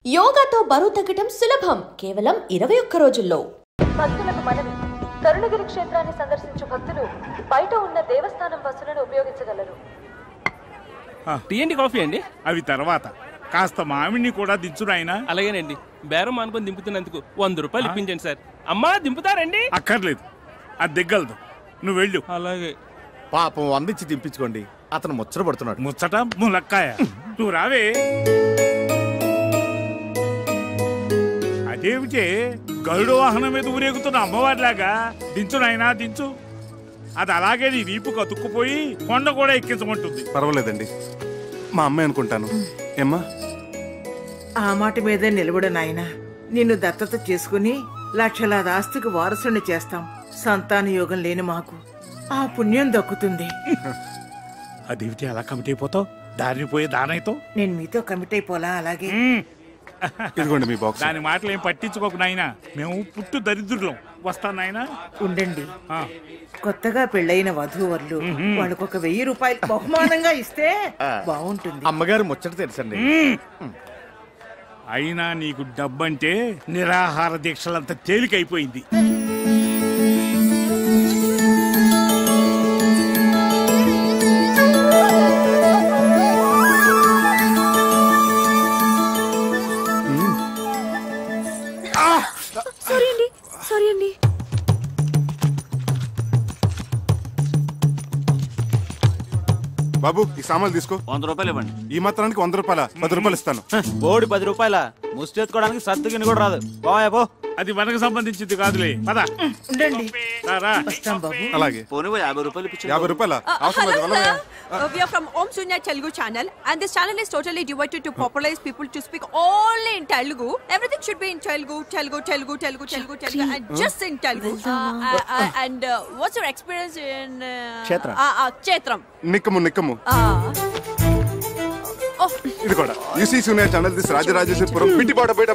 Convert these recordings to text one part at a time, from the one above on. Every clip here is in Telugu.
యోగాతో బరువు తగ్గడం సులభం కేవలం 21 రోజుల్లో. భక్తులకు మనవి, కరుణగిరి క్షేత్రాన్ని సందర్శించు భక్తులు బయట ఉన్న దేవస్థానం బస్సులను ఉపయోగించగలరు. టీ అండి, కాఫీ అండి? అవి తర్వాత. కాస్త మామిడిని కూడా దించుడు ఆయన. అలాగేనండి. బేరం అనుకుని దింపుతున్నందుకు 100 రూపాయలు ఇప్పించండి సార్. అమ్మా దింపుతారండి? అక్కర్లేదు, అది దిగ్గలదు. నువ్వు వెళ్ళు. అలాగే. పాపం అందించి దింపించుకోండి, అతను ముచ్చట పడుతున్నాడు. ముచ్చట ములక్కాయ. నువ్వు రావే. అదేమిటే గరుడు వాహనం మీద ఊరేగుతున్న అమ్మవారిలాగా దించు నాయనా, దించు. అది అలాగే నీ వీపుకు అతుక్కుపోయి కొండ కూడా ఎక్కించమంటుంది. పర్వాలేదండి, మా అమ్మాయి అనుకుంటాను. ఏమ్మా? ఆ మాట మీదే నిలబడు నాయనా. నిన్ను దత్తత చేసుకుని లక్షలాది ఆస్తికి వారసుని చేస్తాం. సంతాన యోగం లేని మాకు ఆ పుణ్యం దక్కుతుంది. అదేమిటి అలా కమిటీ అయిపోతావు? దారిని పోయే దానైతో నేను మీతో కమిట్ అయిపోలా. అలాగే ఇదిగోండి మీ బాక్స్. దాని మాటలు ఏం పట్టించుకోకు నాయనా, మేము పుట్టు దరిద్రులం. వస్తాను నాయనా. ఉండండి, కొత్తగా పెళ్ళైన వధూవరులు వాళ్ళకొక 1000 రూపాయలు బహుమానంగా ఇస్తే బాగుంటుంది. అమ్మగారు ముచ్చట తెలుసండి. అయినా నీకు డబ్బంటే నిరాహార దీక్షలంత తేలికైపోయింది. సారీ అండి. బాబు, ఈ సామాన్లు తీసుకో. 100 రూపాయలు ఇవ్వండి. ఈ మాత్రానికి 100 రూపాయల? 10 రూపాయలు ఇస్తాను. బోడి 10 రూపాయల ముష్టెత్తుకోవడానికి సత్తుగిని కూడా రాదు. బాబో, అది మనకు సంబంధించింది కాదులే. పద. ఉండండి, రారా. వస్తాం బాబు. అలాగే. పోనీ 50 రూపాయలు ఇప్పించండి. 50 రూపాయల అవసరం లేదు. వెళ్ళవయ్యా. We are from Om Sunya Telugu channel, and this channel is totally devoted to popularize people to speak only in Telugu. Everything should be in Telugu, and just in Telugu. And what's your experience in Kshetram? నిక్కము. ఇది కూడా యూసీ సూనియర్ ఛానల్ దిస్ రాజరాజేశ్వరపురం బిట్టిపాట బయట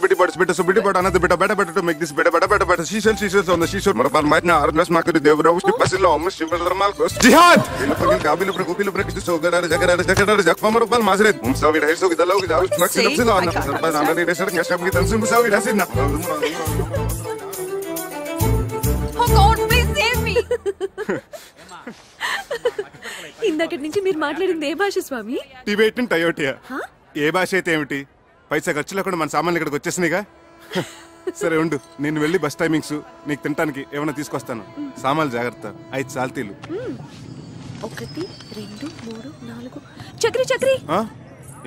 బిట్టిపాట అన్నది బెట టు మేక్ దిస్ బెట సీసల్ ఆన్ ద సీసల్ మరపర్ మైట్ నా ఆర్గ్లస్ మాకరి దేవరావు స్టిపసిలో అమ్మ శివధర్మాల్ జిహాద్ ఇలపగిన్ కాబిల ప్రకోపిల ప్రకిస్ సోగరార జగరార జక్పమర పల్ మాసరే ముసవి రైసో గిదలో గిదావు ప్రక్సిలో అన్న సర్పంచ్ అన్న రేసర్ కష్టం కి తన్సు ముసవి రాసినా. Oh God, please save me. ఇందాకటి నుంచి మీరు మాట్లాడింది ఏ భాష స్వామి? టిబెటన్ టయోటియా. ఏ భాష అయితే ఏమిటి, పైసా ఖర్చు లేకుండా మన సామాన్లు ఇక్కడికి వచ్చేసినాయిగా. సరే ఉండు, నేను వెళ్ళి బస్ టైమింగ్స్ నీకు తినడానికి ఏమైనా తీసుకొస్తాను. సామాన్లు జాగ్రత్త. 5 సాల్తీలు. 1 2 3 4. చక్రి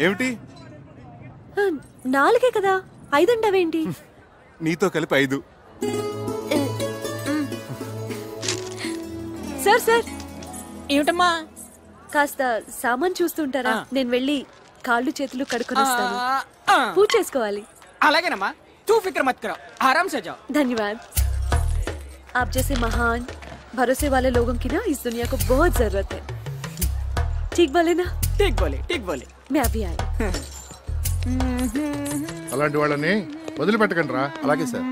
ఏమిటి? 4 కదా, 5 అంటావేంటి? నీతో కలిపి 5. సార్ ఏమిటమ్మా? కాస్త సామాన్ చూస్తుంటారా? నేను వెళ్ళి కాళ్ళు చేతులు కడుక్కొని వస్తాను. పూజ చేసుకోవాలి. అలాగేనమ్మా, తూ ఫిక్ర మత్ కరో, ఆరామ్ సే జాओ. धन्यवाद. आप जैसे महान भरोसे वाले लोगों की ना इस दुनिया को बहुत जरूरत है. ठीक बोले ना? ठीक बोले. मैं अभी आई. అలాంటి వాళ్ళని వదిలిపెట్టకండి రా. అలాగే సార్.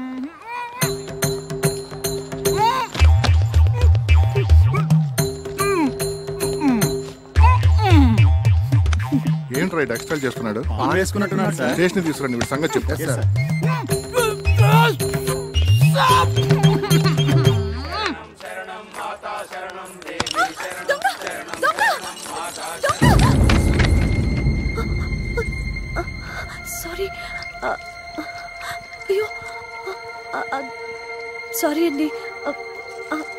ఏంట్రా ఎక్స్ట్రా చేస్తున్నాడు? వేసుకున్నట్టున్నాడు సార్. స్టేషన్ తీసుకురండి, వీడి సంగతి చెప్తా. సారీ. అయ్యో, సారీ అండి.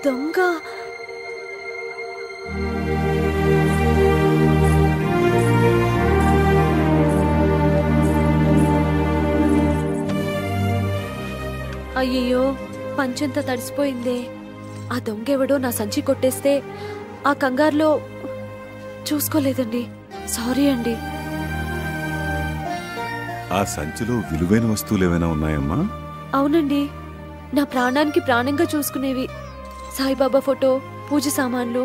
దొంగ. అయ్యయ్యో, పంచంతా తడిసిపోయిందే. ఆ దొంగెవడో నా సంచి కొట్టేస్తే ఆ కంగారులో చూసుకోలేదండి. సారీ అండి. ఆ సంచిలో విలువైన వస్తువులు ఏమైనా ఉన్నాయమ్మా? అవునండి, నా ప్రాణానికి ప్రాణంగా చూసుకునేవి. సాయిబాబా ఫోటో, పూజ సామాన్లు.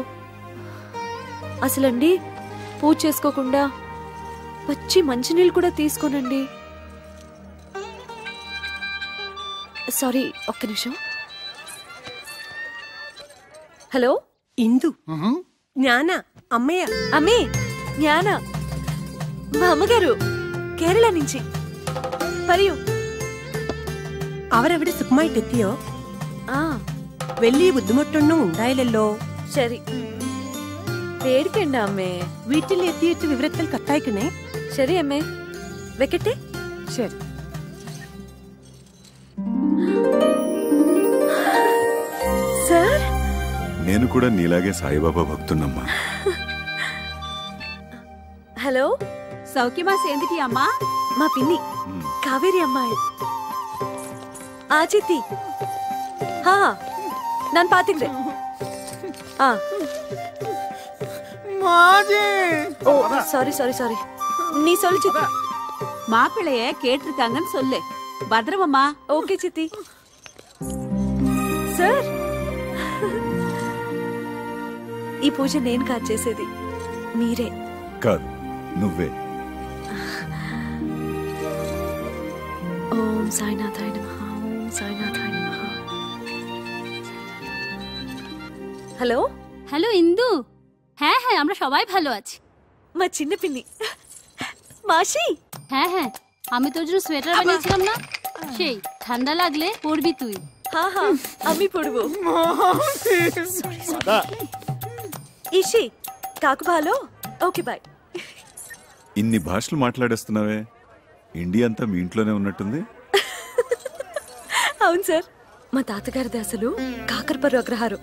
అసలండి పూజ చేసుకోకుండా పచ్చి మంచినీళ్ళు కూడా తీసుకోనండి. సారీ, ఒక్క నిమిషం. హలో, ఇందు, జ్ఞాన, అమ్మయ్య. అమ్మే, జ్ఞాన, మా అమ్మగారు కేరళ నుంచి. പറയൂ. അവരവിടെ സുഖമായിട്ടെത്തിയോ? ആ, വലിയ ബുദ്ധിമുട്ടൊന്നും ഉണ്ടായില്ലല്ലോ? ശരി. പേടിക്കണ്ട അമ്മേ. വീട്ടിലെത്തിയിട്ട് വിവരത്തിൽ കത്തയക്കണേ. ശരി അമ്മേ, വെക്കട്ടെ. ശരി. సార్, నేను కూడా నీలాగే సాయిబాబా భక్తున్నమ్మా. హలో. సౌఖ్యమా సేందిటి అమ్మా? మా పిన్ని కావేరి అమ్మాయి. ఆ చిత్తి. హా, ನಾನು ಪಾತಿಗ್ರೆ. ಆ மாஜி. ஓ சாரி சாரி சாரி. நீ சொல்லு சித்தி. மாப்பிள்ளைய கேட்டிருக்காங்கன்னு சொல்லு. பத்ரவம்மா. ஓகே சித்தி. సార్, ఈ పూజ నేను కాదు చేసేది, మీరే. కాదు, నువ్వే. ఓం సాయినాథాయ నమః. ఓం సాయినాథాయ నమః. হ্যালো হ্যালো ইন্দু। হ্যাঁ হ্যাঁ, আমরা সবাই ভালো আছি। মা চিন্ন পিন্নি। মাসি। হ্যাঁ হ্যাঁ, আমি তোর জন্য সোয়েটার বানিয়েছিলাম না, সেই ঠান্ডা লাগলে পরবি তুই। হ্যাঁ হ্যাঁ, আমি পরবো। ఇషి కాకు భాలో. Okay bye. ఇన్ని భాషలు మాట్లాడేస్తున్నావే, ఇండియా అంతా మీ ఇంట్లోనే ఉన్నట్టుంది. అవును సార్, మా తాతగారిది అసలు కాకరపర్రు అగ్రహారం.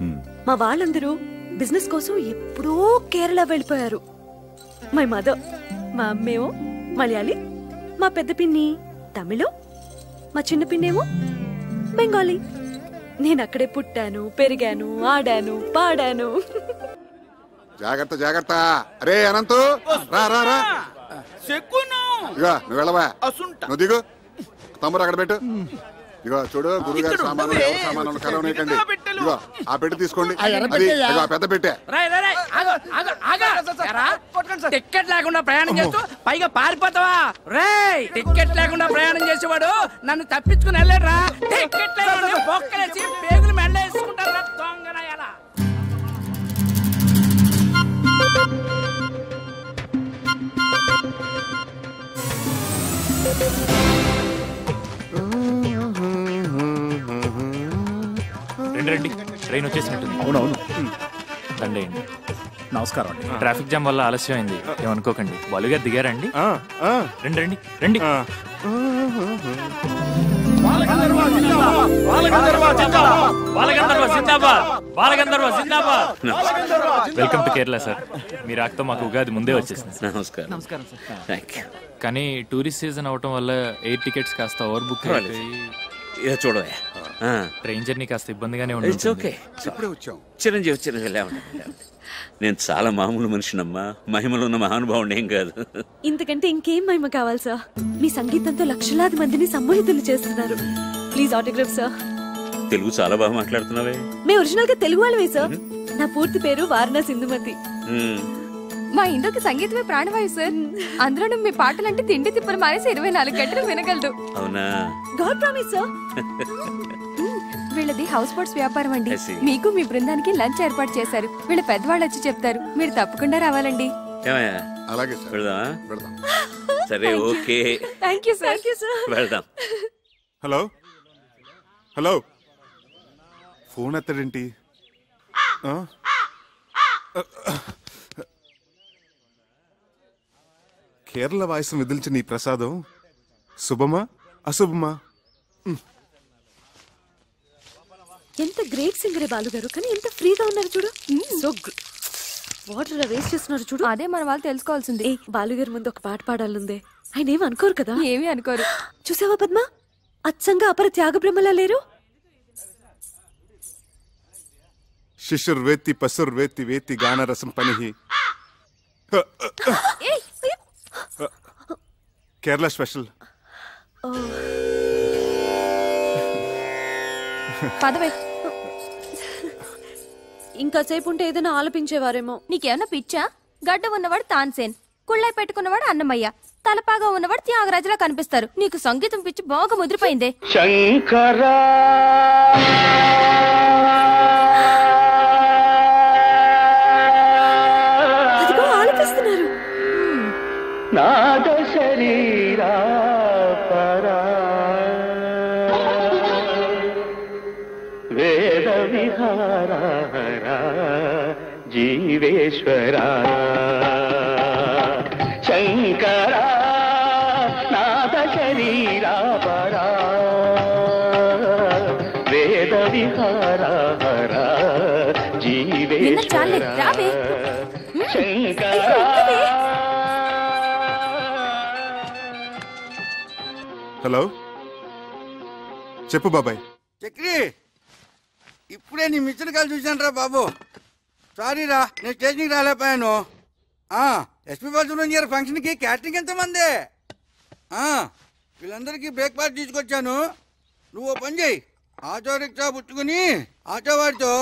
మా వాళ్ళందరూ బిజినెస్ కోసం ఎప్పుడో కేరళ వెళ్ళిపోయారు. మై మదర్, మా అమ్మేమో మలయాళీ, మా పెద్ద పిన్ని తమిళం, మా చిన్న పిన్నేమో బెంగాలీ. నేను అక్కడే పుట్టాను, పెరిగాను, ఆడాను, పాడాను. జాగ్రత్త జాగ్రత్త. అరే అనంతు, రా రా రా. ఇగో నువ్వు వెళ్ళవా, నువ్వు దిగు. తమ్ముడు అక్కడ పెట్టు. ఇగో చూడు, గురుగారి సామాను ఎవరి సామాను కలవనీయకండి. ఇగో ఆ పెట్టి తీసుకోండి. అది ఇగో పెద్ద పెట్టే. టికెట్ లేకుండా ప్రయాణం చేస్తూ పైగా పారిపోతావా? రే, టికెట్ లేకుండా ప్రయాణం చేసేవాడు నన్ను తప్పించుకుని వెళ్ళాడురా. టికెట్ లేకుండా బొక్కలేసి పేగులు మెల్ల వేసుకుంటారా దొంగనయ్యాలా. రండి, ట్రైన్ వచ్చేసినట్టుంది. అవునవును, రండి. నమస్కారం అండి. ట్రాఫిక్ జామ్ వల్ల ఆలస్యం అయింది, ఏమనుకోకండి. బాలుగారు దిగారండి? రండి రండి రండి. Welcome to Kerala sir. మీ రాకతో మాకు ఉగాది ముందే వచ్చేసింది. నమస్కారం. నమస్కారం సార్. కానీ టూరిస్ట్ సీజన్ అవటం వల్ల ఎయిర్ టికెట్స్ కాస్త ఓవర్ బుక్ అయిపోయి చూడవే, ట్రైన్ జర్నీ కాస్త ఇబ్బందిగానే ఓకే. ఇప్పుడే వచ్చాం. చిరంజీవి నేను చాలా మామూలు మనిషినమ్మా, మహిమలో ఉన్న మహానుభావుడు ఏం కాదు. ఇంతకంటే ఇంకేం మహిమ కావాలి సార్? మీ సంగీతంతో లక్షలాది మందిని సమ్మోహితులు చేస్తున్నారు. Please autograph sir. తెలుగు చాలా బాగా మాట్లాడుతున్నావే. మేము ఒరిజినల్ గా తెలుగు వాళ్ళమే సార్. నా పూర్తి పేరు వారణాసి ఇందుమతి. మా ఇందుకి సంగీతమే ప్రాణవాయు సార్. అందులోనూ మీ పాటలంటే తిండి తిప్పలు మానేసి 24 గంటలు వినగలదు. అవునా? God promise sir. వీళ్ళది హౌస్ బోట్స్ వ్యాపారం అండి. మీకు మీ బృందానికి లంచ్ ఏర్పాటు చేశారు. వీళ్ళ పెద్దవాళ్ళు వచ్చి చెప్తారు, మీరు తప్పకుండా రావాలండి. అలాగే సార్, వెళ్దాం. సరే, ఓకే. Thank you sir. వెళ్దాం. హలో హలో, ఫోన్ ఎత్తడేంటి? కేరళ వాయిస్ విదిల్చిన ఈ ప్రసాదం శుభమా అశుభమా? ఎంత గ్రేట్ సింగరే బాలుగారు, కానీ ఎంత ఫ్రీగా ఉన్నారు చూడు. సో వాటర్ వేస్ట్ చేస్తున్నారు చూడు. అదే మన వాళ్ళు తెలుసుకోవాల్సింది. బాలుగారు ముందు ఒక పాట పాడాలందే. ఆయన ఏమి అనుకోరు కదా? ఏమీ అనుకోరు. చూసావా పద్మ, అచ్చంగా అపర త్యాగ బ్రహ్మలా లేరు. శిశుర్వేత్తి పశుర్వేత్తి వేత్తి గానరసం పనిహి. కేరళ స్పెషల్. పదవే. ఇంకా సేపు ఉంటే ఏదైనా ఆలపించేవారేమో. నీకేమన్నా పిచ్చా? గడ్డ ఉన్నవాడు తాన్సేన్, కుళ్ళై పెట్టుకున్నవాడు అన్నమయ్య, తలపాగా ఉన్నవాడు త్యాగరాజులా కనిపిస్తారు. నీకు సంగీతం పిచ్చి బాగా ముదిరిపోయిందే. శంకరా ఆలపిస్తున్నారు. నాద శరీరా పరా విహార జీవేశ్వర శంకర నాద శరీరాపరా వేద విహార జీవేశ్వర శంకర. హలో చెప్పు బాబాయ్. చక్రి ఇప్పుడే నీ మిషన్ కాల్ చూశాను రా బాబు. సారీ రా, నేను స్టేషన్కి రాలేకపోయాను. ఎస్పీ బాలసుబ్రహ్మణ్యం గారి ఫంక్షన్కి క్యాటరింగ్ ఎంతమంది? వీళ్ళందరికీ బ్రేక్ఫాస్ట్ తీసుకొచ్చాను. నువ్వు పని చేయి, ఆటో రిక్షా పుట్టుకుని ఆటో వాడితో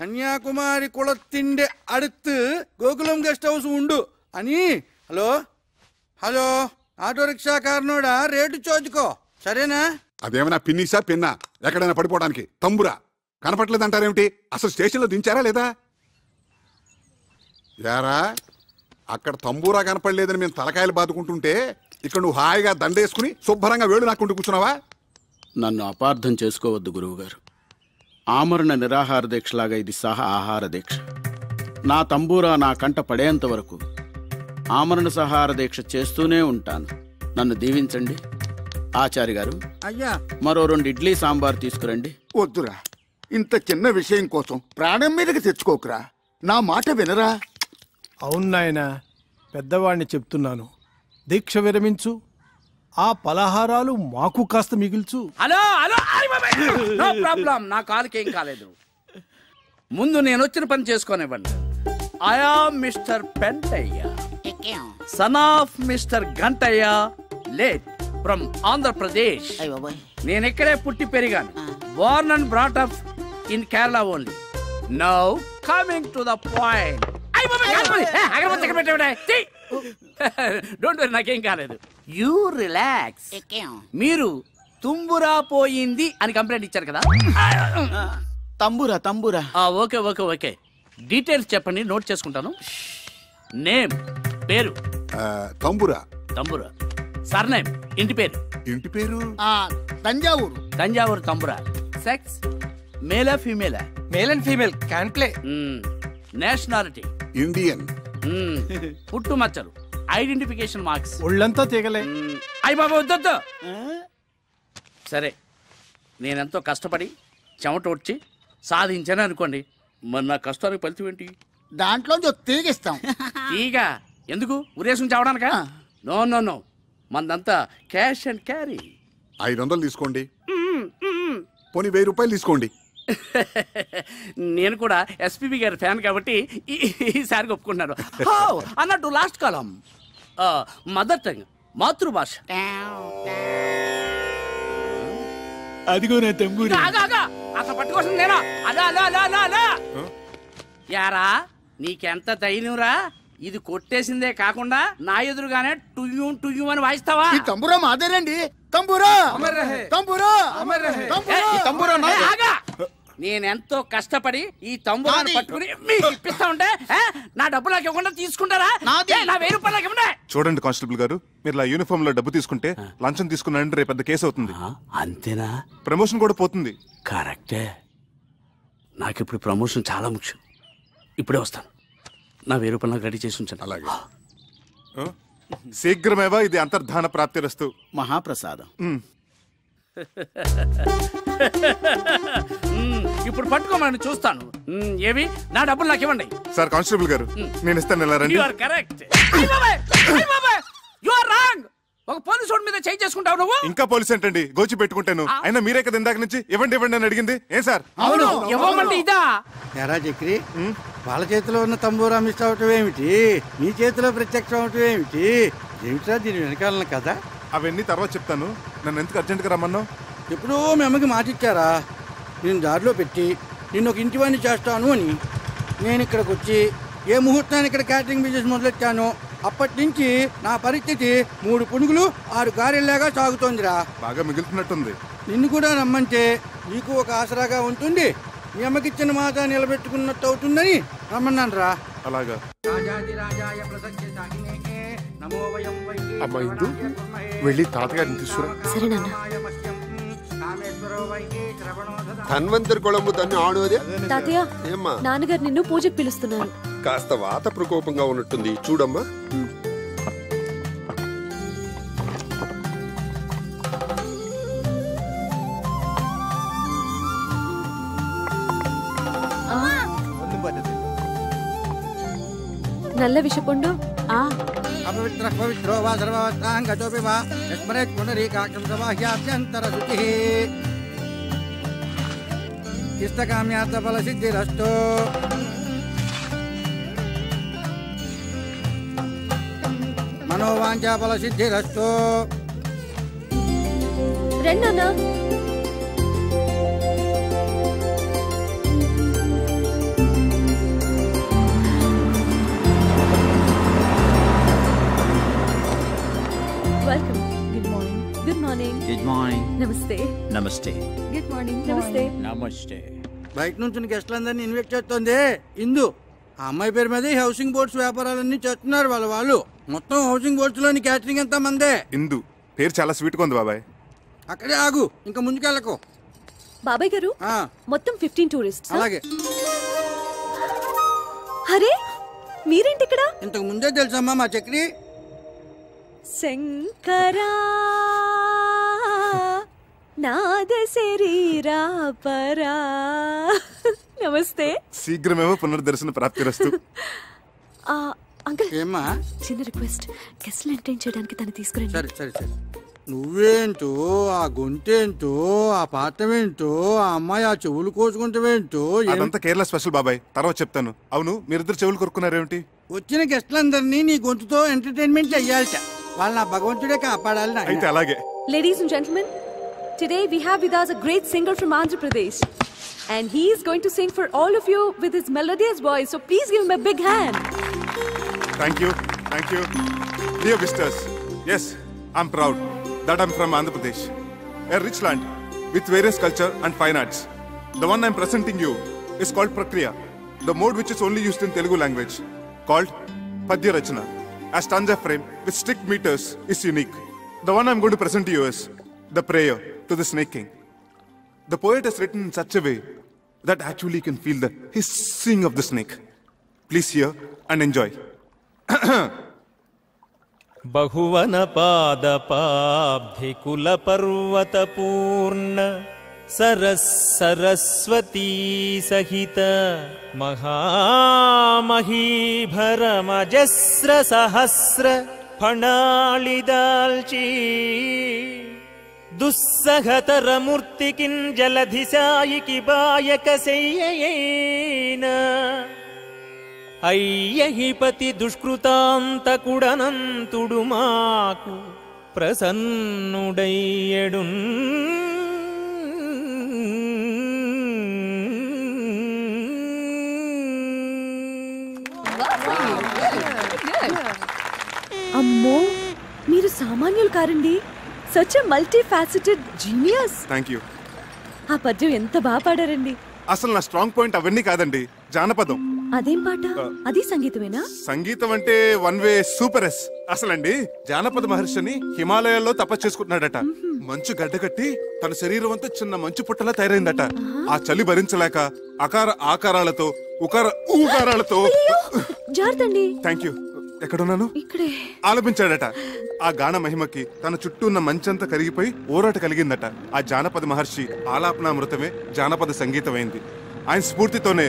కన్యాకుమారి కుళత్తిండే అడుత్తు గోకులం గెస్ట్ హౌస్ ఉండు అని. హలో హలో ఆటో రిక్షా కారణోడా రేటు చోచుకో, సరేనా? అదేమన్నా పిన్నిసా పిన్నా ఎక్కడైనా పడిపోవడానికి తంబురా కనపట్లేదంటారేమిటి? అసలు స్టేషన్లో దించారా లేదా? యారా అక్కడ తంబూరా కనపడలేదని మేము తలకాయలు బాదుకుంటుంటే ఇక్కడ నువ్వు హాయిగా దండేసుకుని శుభ్రంగా వేడు నాకుంటూ కూర్చున్నావా? నన్ను అపార్థం చేసుకోవద్దు గురువుగారు. ఆమరణ నిరాహార దీక్షలాగా ఇది సహా ఆహార దీక్ష. నా తంబూరా నా కంట పడేంత వరకు ఆమరణ సహార దీక్ష చేస్తూనే ఉంటాను. నన్ను దీవించండి. ఆచార్య గారు, అయ్యా మరో 2 ఇడ్లీ సాంబార్ తీసుకురండి. వద్దురా, ఇంత చిన్న విషయం కోసం ప్రాణం మీదకి తెచ్చుకోకురా. నా మాట వినరా? అవును నాయనా, పెద్దవాడిని చెప్తున్నాను. దీక్ష విరమించు, ఆ పలహారాలు మాకు కాస్త మిగిల్చు. హలో హలో, నో ప్రాబ్లం, నా కాలుకేం కాలేదు. ముందు నేను వచ్చిన పని చేసుకోనివ్వండి. I am mister Pentayya, son of mister Gantayya, late from Andhra Pradesh. నేను ఇక్కడే పుట్టి పెరిగాను. Born and brought up in Kerala only. Now coming to the point. Don't worry, నాకేం కాలేదు. You relax. మీరు తుంబురా పోయింది అని కంప్లైంట్ ఇచ్చారు కదా? తంబూరా తంబూరా. ఓకే ఓకే ఓకే, డీటెయిల్స్ చెప్పండి, నోట్ చేసుకుంటాను. నేమ్ పేరు? తంబురా. తంబురా. సర్నేమ్ ఇంటి పేరు? ఇంటి పేరు తంజావూరు. తంజావూరు తంబురా. సెక్స్ మేలా ఫీమేలా? Male and female can play. Nationality? Indian. పుట్టుమచ్చలు, ఐడెంటిఫికేషన్ మార్క్స్? ఒళ్ళంతా తెగలే. అయ్య బాబా వద్దొద్దు. సరే, నేనెంతో కష్టపడి చెమట వచ్చి సాధించాను అనుకోండి, మరి నా కష్టానికి ఫలితం ఏంటి? దాంట్లో తీగిస్తాం. తీగ ఎందుకు? ఉరేసం చావడానికా? నో నో నో, మందంతా క్యాష్ అండ్ క్యారీ. 500 తీసుకోండి, పోనీ 1000 రూపాయలు తీసుకోండి. నేను కూడా ఎస్పీబీ గారి ఫ్యాన్ కాబట్టి ఈసారి ఒప్పుకుంటున్నాను. అన్నట్టు లాస్ట్ కాలం మదర్ టంగ్, మాతృభాష. అదిగో నా తంబూరా. అసలు పట్టుకోసం నేనా? అలా అలా అలా అలా అలా. యారా నీకెంత ధైర్యంరా? ఇది కొట్టేసిందే కాకుండా నా ఎదురుగానే టుయ్యూ టుయ్యూ అని వాయిస్తావా? ఈ తంబూరా మాదేనండి. తంబూరా తంబూరా తంబూరా. నేనెంతో కష్టపడి ఈ తంబూరాన్ని పట్టుకుని మీకు ఇప్పిస్తా ఉంటే నా డబ్బు నాకు ఇవ్వకుండా తీసుకుంటారా? నా 1000 రూపాయలు ఇవ్వండి. చూడండి కానిస్టేబుల్ గారు, మీరు ఆ యూనిఫామ్ లో డబ్బు తీసుకుంటే లంచం తీసుకున్నారంటే రేపు పెద్ద కేసు అవుతుంది. అంతేనా? ప్రమోషన్ కూడా పోతుంది. కరెక్టే. నాకు ఇప్పుడు ప్రమోషన్ చాలా ముఖ్యం. ఇప్పుడే వస్తాను. నా 1000 రూపాయలు నాకు రెడీ చేసి ఉంచాను. అలాగే. శీఘ్రమేవా ఇది అంతర్ధాన ప్రాప్తిరస్తు. మహాప్రసాదం. ఇప్పుడు పట్టుకోమని చూస్తాను. ఏవి? నా డబ్బులు నాకు ఇవ్వండి. సార్ కానిస్టేబుల్ గారు, నేను ఇస్తాను. ఎలా రండి. You are correct. You are wrong. ఒక పోలీసు వాడి మీద చేయి చేసుకుంటావు నువ్వు. ఇంకా పోలీస్ ఏంటండి, గోచి పెట్టుకుంటాను. అయినా మీరే కదా ఇందాక నుంచి ఇవ్వండి ఇవ్వండి అని అడిగింది. ఏం సార్? అవును, ఇవ్వమంటే ఇదా? ఎరా చక్రి, వాళ్ళ చేతిలో ఉన్న తంబూరా మిస్ అవటం ఏమిటి? నీ చేతిలో ప్రత్యక్షం అవటం ఏమిటి? ఏమిట్రా దీని వెనకాలన కదా? అవన్నీ తర్వాత చెప్తాను. నన్ను ఎందుకు అర్జెంట్గా రమ్మన్నావు? ఎప్పుడూ మీ అమ్మకి మాట ఇచ్చారా, నేను దారిలో పెట్టి నిన్ను ఒక ఇంటివాణ్ణి చేస్తాను అని. నేను ఇక్కడికి వచ్చి ఏ ముహూర్తాన్ని ఇక్కడ క్యాటరింగ్ బిజినెస్ మొదలెట్టాను, అప్పటి నుంచి నా పరిస్థితి 3 పునుగులు 6 గారెల్లాగా సాగుతోందిరా. బాగా మిగులుతున్నట్టుంది. నిన్ను కూడా రమ్మంటే నీకు ఒక ఆసరాగా ఉంటుంది, మీ అమ్మకిచ్చిన మాట నిలబెట్టుకున్నట్టు అవుతుందని రమ్మన్నాను రా. అలాగా. అమ్మా ఇందు, వెళ్ళి తాతగారిని తీసుకురా. సరే నాన్న. ధన్వంతరి కొళంబు తన్ని ఆడోదే తాతయ్య ఏమ్మా నాన్నగారు నిన్ను పూజకు పిలుస్తున్నారు. కాస్త వాత ప్రకోపంగా ఉన్నట్టుంది చూడమ్మా. నల్ల విషపుండు అపవిత్ర పవిత్రో వా సర్వవత్రాంగతోపి వా యస్మరేత్ పునరీకాక్షం సబాహ్యాభ్యంతర శుచిః ఇష్టకామ్యార్థ ఫల సిద్ధిరస్తు. మనోవాంఛా ఫల సిద్ధిరస్తు. రెండన్నా welcome. Good morning. Good morning. Good morning. నమస్తే. నమస్తే. Good morning. నమస్తే. నమస్తే. బయట నుంచి గెస్ట్లందరినీ ఇన్వైట్ చేస్తుంది ఇందు. ఆ అమ్మాయి పేరు మీద హౌసింగ్ బోర్డ్స్ వ్యాపారాలన్నీ చేస్తున్నారు వాళ్ళు. మొత్తం హౌసింగ్ బోర్డ్స్ లోని క్యాటరింగ్ ఎంత మందే. ఇందు పేరు చాలా స్వీట్ గా ఉంది బాబాయ్. అక్కడే ఆగు, ఇంకా ముందుకెళ్ళకు. బాబాయ్ గారు మొత్తం 15 టూరిస్ట్. అలాగే. అరే మీరేంటి ఇక్కడ? ఇంతకు ముందే తెలుసమ్మా మా చక్రి. శంకరా నాద శరీరా పరా. నమస్తే. శీఘ్రమేమో పునర్దర్శన ప్రాప్తిరస్తు. అంకుల్ ఏమ్మా చిన్న రిక్వెస్ట్, గెస్ట్లు ఎంటర్టైన్ చేయడానికి తను తీసుకురండి. సరే సరే సరే. నువ్వేంటో, ఆ గొంతేంటో, ఆ పాఠమేంటో, ఆ అమ్మాయి ఆ చెవులు కోసుకుంటావేంటో. అదంతా కేరళ స్పెషల్ బాబాయ్, తర్వాత చెప్తాను. అవును మీరిద్దరు చెవులు కొరుకున్నారేమిటి? వచ్చిన గెస్ట్లందరినీ నీ గొంతుతో ఎంటర్టైన్మెంట్ చెయ్యాలట. వాళ్ళు నా భగవంతుడే కాపాడాలి. అయితే అలాగే. Ladies and gentlemen, today we have with us a great singer from Andhra Pradesh, and he is going to sing for all of you with his melodious voice. So please give him a big hand. Thank you, thank you. Dear visitors, yes, I'm proud that I'm from Andhra Pradesh, a rich land with various culture and fine arts. The one I'm presenting you is called Prakriya, the mode which is only used in Telugu language, called Padya Rachana. A stanza frame with strict meters is unique. The one I'm going to present to you is the prayer to the Snake King. The poet has written in such a way that actually you can feel the hissing of the snake. Please hear and enjoy. बहुवन पादपाब्धि कुल पर्वत पूर्ण सरस्वती सहित महामहीभर मजस्र सहस्र फणालिदाल्ची दुस्सहतर मूर्ति किं जलधिसायिकी बायक सेय्येन అయ్యహిపతి దుష్కృతాంతకుడనంతుడు మాకు ప్రసన్నుడయ్యడు. అమ్మో మీరు సామాన్యులు కారండి. Such a multi faceted genius. Thank you. ఆ పద్యం ఎంత బాగా పాడారండి. అసలు నా స్ట్రాంగ్ పాయింట్ అవన్నీ కాదండి, జానపదం. అదేం పాట? అది సంగీతమేనా? సంగీతం అంటే వన్ వే సూపర్ ఎస్. అసలండి జానపద మహర్షిని హిమాలయాల్లో తపస్సు చేసుకుంటున్నాడట. మంచు గడ్డకట్టి తన శరీరం అంతా చిన్న మంచు పుట్టలా తయారైందట. ఆ చలి భరించలేక అకార ఆకారాలతో ఉకార ఊకారాలతో థ్యాంక్ యూ ఎక్కడున్నాను ఇక్కడే ఆలపించాడట. ఆ గాన మహిమకి తన చుట్టూ ఉన్న మంచంతా కరిగిపోయి ఊరాట కలిగిందట. ఆ జానపద మహర్షి ఆలాపనామృతమే జానపద సంగీతమైంది. ఆయన స్ఫూర్తితోనే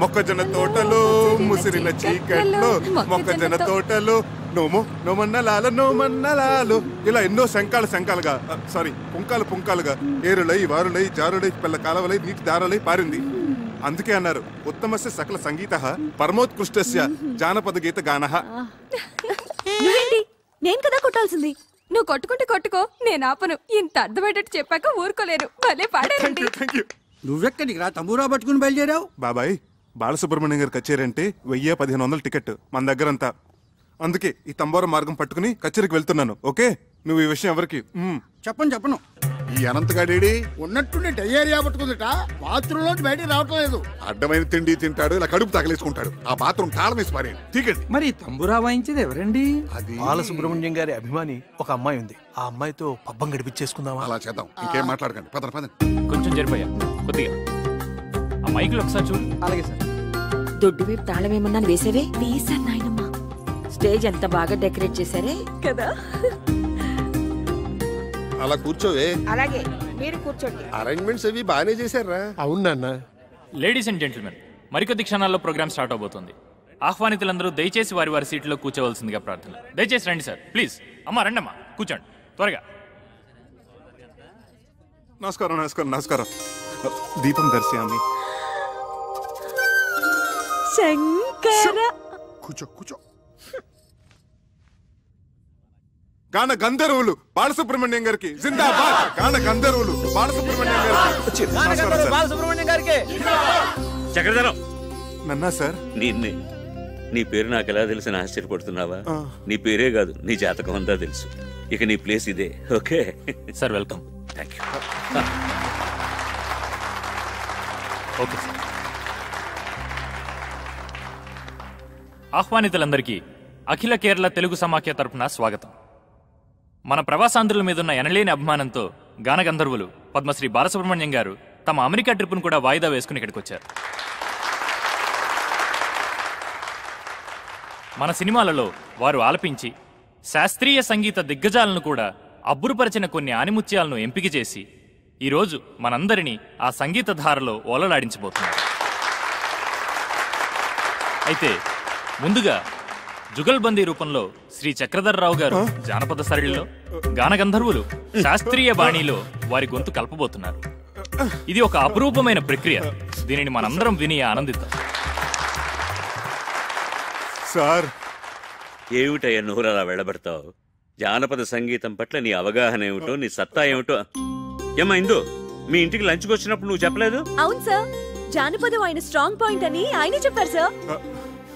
మొక్కజొన్న తోటలో ముసిరిన చీకట్లో మొక్కజొన్న తోటలో నోమో నోమన్నలాల నోమన్నలాలు ఇలా ఎన్నో శంకాలుగా పుంకాలు పుంకాలుగా ఏరులై వారులై జారులై పిల్ల కాలవలై నీటి దారులై పారింది. అందుకే అన్నారు ఉత్తమస్య సకల సంగీత పరమోత్కృష్టస్య జానపద గీత గానః. నేను కదా కొట్టాల్సింది. నువ్వు కొట్టుకుంటే కొట్టుకో, నేను ఆపను. ఇంత అర్థమయ్యేటట్టు చెప్పాక ఊరుకోలేరు. భలే పాడారండి. నువ్వెక్కడికి రా తంబూరా పట్టుకుని బయలుదేరావు? బాబాయ్ బాలసుబ్రహ్మణ్యం గారి కచేరీ అంటే 1000-1500 టికెట్ మన దగ్గరంతా. అందుకే ఈ తంబోర మార్గం పట్టుకుని కచేరీకి వెళ్తున్నాను. ఓకే నువ్వు ఈ విషయం ఎవరికి చెప్పను ఈ అనంతగాడేడి ఉన్నట్టుండి డయేరియా పట్టుకుందిట బాత్రూమ్ లో బయటికి రావటం లేదు. అడ్డమైన తిండి తింటాడు, ఇలా కడుపు తగలేసుకుంటాడు. ఆ బాత్రూమ్ తాళం వేసి పారేయండి. తీకండి. మరి తంబురా వాయించేది ఎవరండి? అది బాలసుబ్రహ్మణ్యం గారి అభిమాని ఒక అమ్మాయి ఉంది. ఆ అమ్మాయితో పబ్బం గడిపించేసుకుందామా? అలా చేద్దాం. ఇంకేం మాట్లాడకండి. పదండి పదండి. కొంచెం జరిపోయా కొద్దిగా. ఆ మైకులు ఒకసారి చూడు. అలాగే సార్. దొడ్డు వైపు తాళం ఏమన్నా వేసేవే? వేసాను నాయనమ్మా. స్టేజ్ ఎంత బాగా డెకరేట్ చేశారే కదా. అలా కూర్చోవే. అలాగే మీరు కూర్చోండి. అరేంజ్మెంట్స్ అవి బాగానే చేశారా? అవునన్నా. లేడీస్ అండ్ జెంటిల్మెన్, మరికొద్ది క్షణాల్లో ప్రోగ్రామ్ స్టార్ట్ అవబోతుంది. ఆహ్వానితులందరూ దయచేసి వారి వారి సీట్లో కూర్చోవలసిందిగా ప్రార్థన. దయచేసి రండి సార్, ప్లీజ్. అమ్మా రండమ్మా, కూర్చోండి త్వరగా. నమస్కారం నమస్కారం నమస్కారం. దీపం దర్శయామి. శంకర. కూర్చో కూర్చో. గాన గంధర్వులు బాలసుబ్రహ్మణ్యం గారికి జిందాబాద్. గాన గంధర్వులు బాలసుబ్రహ్మణ్యం గారికి. బాలసుబ్రహ్మణ్యం గారికి. చక్రధరం నన్నా సార్. నిన్నే. నీ పేరు నాకు ఎలా తెలిసిన ఆశ్చర్యపడుతున్నావా? నీ పేరే కాదు, నీ జాతకం అంతా తెలుసు. ఇక నీ ప్లేస్ ఇదే. Okay sir, welcome. Thank you. Okay sir. ఆహ్వానితులందరికీ అఖిల కేరళ తెలుగు సమాఖ్య తరపున స్వాగతం. మన ప్రవాసాంధ్రుల మీదున్న ఎనలేని అభిమానంతో గానగంధర్వులు పద్మశ్రీ బాలసుబ్రహ్మణ్యం గారు తమ అమెరికా ట్రిప్ను కూడా వాయిదా వేసుకుని ఇక్కడికి వచ్చారు. మన సినిమాలలో వారు ఆలపించి శాస్త్రీయ సంగీత దిగ్గజాలను కూడా అబ్బురుపరిచిన కొన్ని ఆనిముత్యాలను ఎంపిక చేసి ఈరోజు మనందరినీ ఆ సంగీత ధారలో ఓలలాడించబోతున్నారు. అయితే ముందుగా జుగల్బందీ రూపంలో శ్రీ చక్రధర్రావు గారు జానపద సరళిలో, గానగంధర్వులు శాస్త్రీయ బాణీలో వారి గొంతు కలపబోతున్నారు. ఇది ఒక అపురూపమైన ప్రక్రియ. దీనిని మనందరం విని ఆనందిద్దాం. సార్, ఏమిటయ్యా నువ్వు అలా వెళ్ళబడతావు? జానపద సంగీతం పట్ల నీ అవగాహన ఏమిటో, నీ సత్తా ఏమిటో. ఏమ్మా ఇందు, మీ ఇంటికి లంచ్కి వచ్చినప్పుడు నువ్వు చెప్పలేదు? అవును సార్, జానపదం ఆయన స్ట్రాంగ్ పాయింట్ అని ఆయనే చెప్పారు సార్.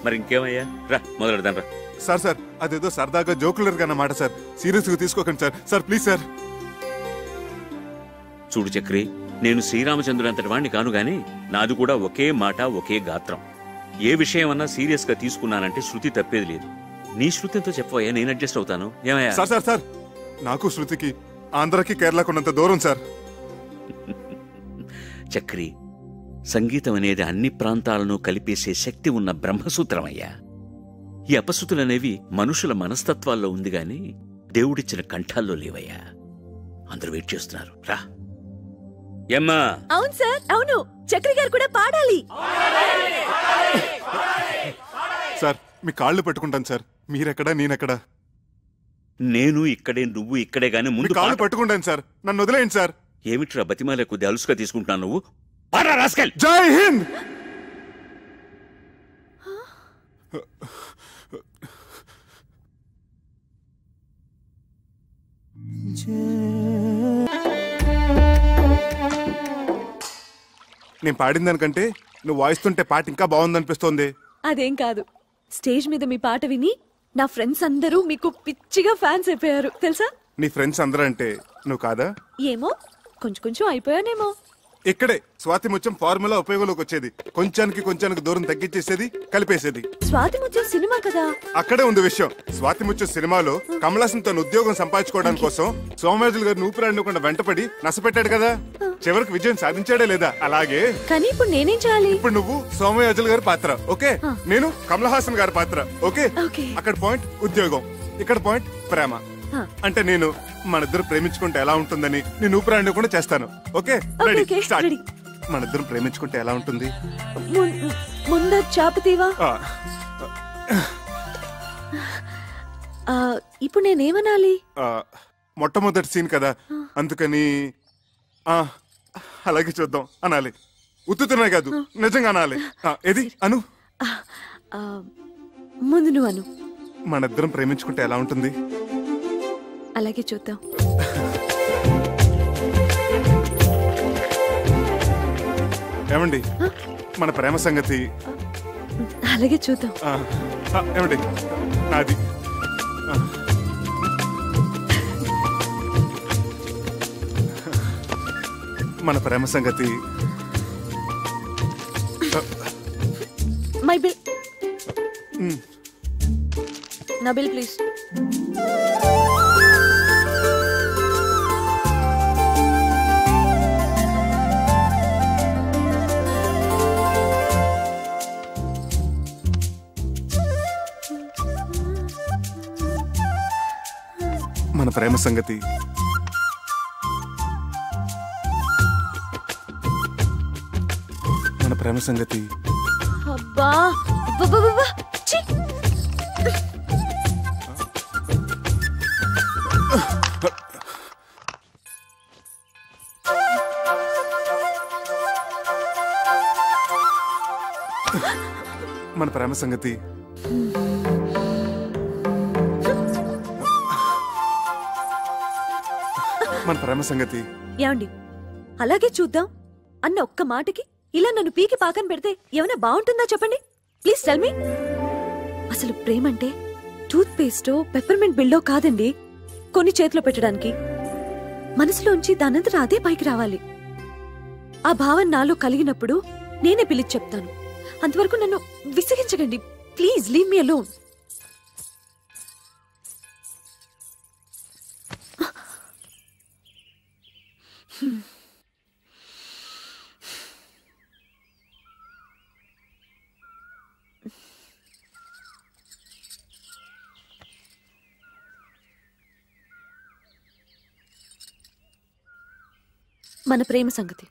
మరి ఇంకేమయ్యా, రా మొదలెడదాం రా. సార్ సార్ అదేదో సరదాగా జోకులర్ అన్నమాట సార్. సీరియస్ గా తీసుకోకండి సార్. Sir please sir. చూడు చక్రి, నేను శ్రీరామచంద్రుడు అంతటి వాణ్ణి కాను గాని నాది కూడా ఒకే మాట ఒకే గాత్రం. ఏ విషయం అన్నా సీరియస్ గా తీసుకున్నానంటే శృతి తప్పేది లేదు. నీ శృతితో చెప్పవయ్యా, నేను అడ్జస్ట్ అవుతాను. ఏమయ్యా? సార్ సార్ సార్ నాకు శృతికి ఆంధ్రకి కేరళకు ఉన్నంత దూరం సార్. చక్రి, సంగీతం అనేది అన్ని ప్రాంతాలను కలిపేసే శక్తి ఉన్న బ్రహ్మసూత్రమయ్యా. ఈ అపశృతులనేవి మనుషుల మనస్తత్వాల్లో ఉంది గాని దేవుడిచ్చిన కంఠాల్లో లేవయ్యా. అందరూ వెయిట్ చేస్తున్నారు, రా. ఏమ్మా? అవును సార్, అవును. చక్రి గారు కూడా పాడాలి. సార్ మీ కాళ్ళు పట్టుకుంటాను సార్. మీరెక్కడా నేనెక్కడా? నేను ఇక్కడే, నువ్వు ఇక్కడే గాని ముందు కాళ్ళు పట్టుకుంటాను సార్. నన్ను వదిలేయండి సార్. ఏమిట్రా బతిమాలే కొద్ది అలుసుగా తీసుకుంటున్నాను నువ్వు? జై హింద్. నేను పాడిన దానికంటే నువ్వు వాయిస్తుంటే పాట ఇంకా బాగుందనిపిస్తోంది. అదేం కాదు, స్టేజ్ మీద మీ పాట విని నా ఫ్రెండ్స్ అందరూ మీకు పిచ్చిగా ఫ్యాన్స్ అయిపోయారు తెలుసా? నీ ఫ్రెండ్స్ అందరూ అంటే నువ్వు కాదా? ఏమో, కొంచెం కొంచెం అయిపోయానేమో. ఇక్కడే స్వాతి ముత్యం ఫార్ములా ఉపయోగంలోకి వచ్చేది. కొంచానికి దూరం తగ్గించేసేది, కలిపేసేది. స్వాతి ముత్యం సినిమా కదా? అక్కడే ఉంది విషయం. స్వాతి ముత్యం సినిమాలో కమలాసన్ తన ఉద్యోగం సంపాదించుకోవడానికి కోసం సోమరాజులు గారు ఊపిరాడకుండా వెంటపడి నసపెట్టాడు కదా. చివరికి విజయం సాధించాడే లేదా? అలాగే కానీ ఇప్పుడు నేనేం చేయాలి? ఇప్పుడు నువ్వు సోమయాజులు గారి పాత్ర, ఓకే? నేను కమల్ హాసన్ గారి పాత్ర, ఓకే? అక్కడ పాయింట్ ఉద్యోగం, ఇక్కడ పాయింట్ ప్రేమ. అంటే నేను మనిద్దరు ప్రేమించుకుంటే ఎలా ఉంటుందని నేను ఊపిరాడకుండా చేస్తాను, ఓకే? Ready, start. మనిద్దరం ప్రేమించుకుంటే ఎలా ఉంటుంది? ముందు చాపతీవా. ఇప్పుడు నేనేమనాలి? మొట్టమొదటి సీన్ కదా, అందుకని అలాగే చూద్దాం అనాలి. ఉత్తుతున్నాయి కాదు, నిజంగా అనాలి. ఏది అను? ముందు నువ్వు అను. మనిద్దరం ప్రేమించుకుంటే ఎలా ఉంటుంది? అలాగే చూద్దాం. ఏమండి మన ప్రేమ సంగతి? అలాగే చూద్దాం. ఏమండి నాది? మన ప్రేమ సంగతి మై బిల్. నా బిల్ ప్లీజ్. మన ప్రేమ సంగతి మన ప్రేమ సంగతి అబ్బా ఛీ! మన ప్రేమ సంగతి మన ప్రేమ సంగతి. ఏమండి అలాగే చూద్దాం అన్న ఒక్క మాటకి ఇలా నన్ను పీకి పాకం పెడితే ఏమైనా బాగుంటుందా చెప్పండి ప్లీజ్ టెల్ మీ. అసలు ప్రేమంటే టూత్ పేస్టో పెప్పర్మెంట్ బిల్డో కాదండి, కొన్ని చేతిలో పెట్టడానికి. మనసులోంచి దానంతట అదే పైకి రావాలి. ఆ భావన నాలో కలిగినప్పుడు నేనే పిలిచి చెప్తాను. అంతవరకు నన్ను విసిగించకండి ప్లీజ్, లీవ్ మీ అలోన్. మన ప్రేమ సంగతి.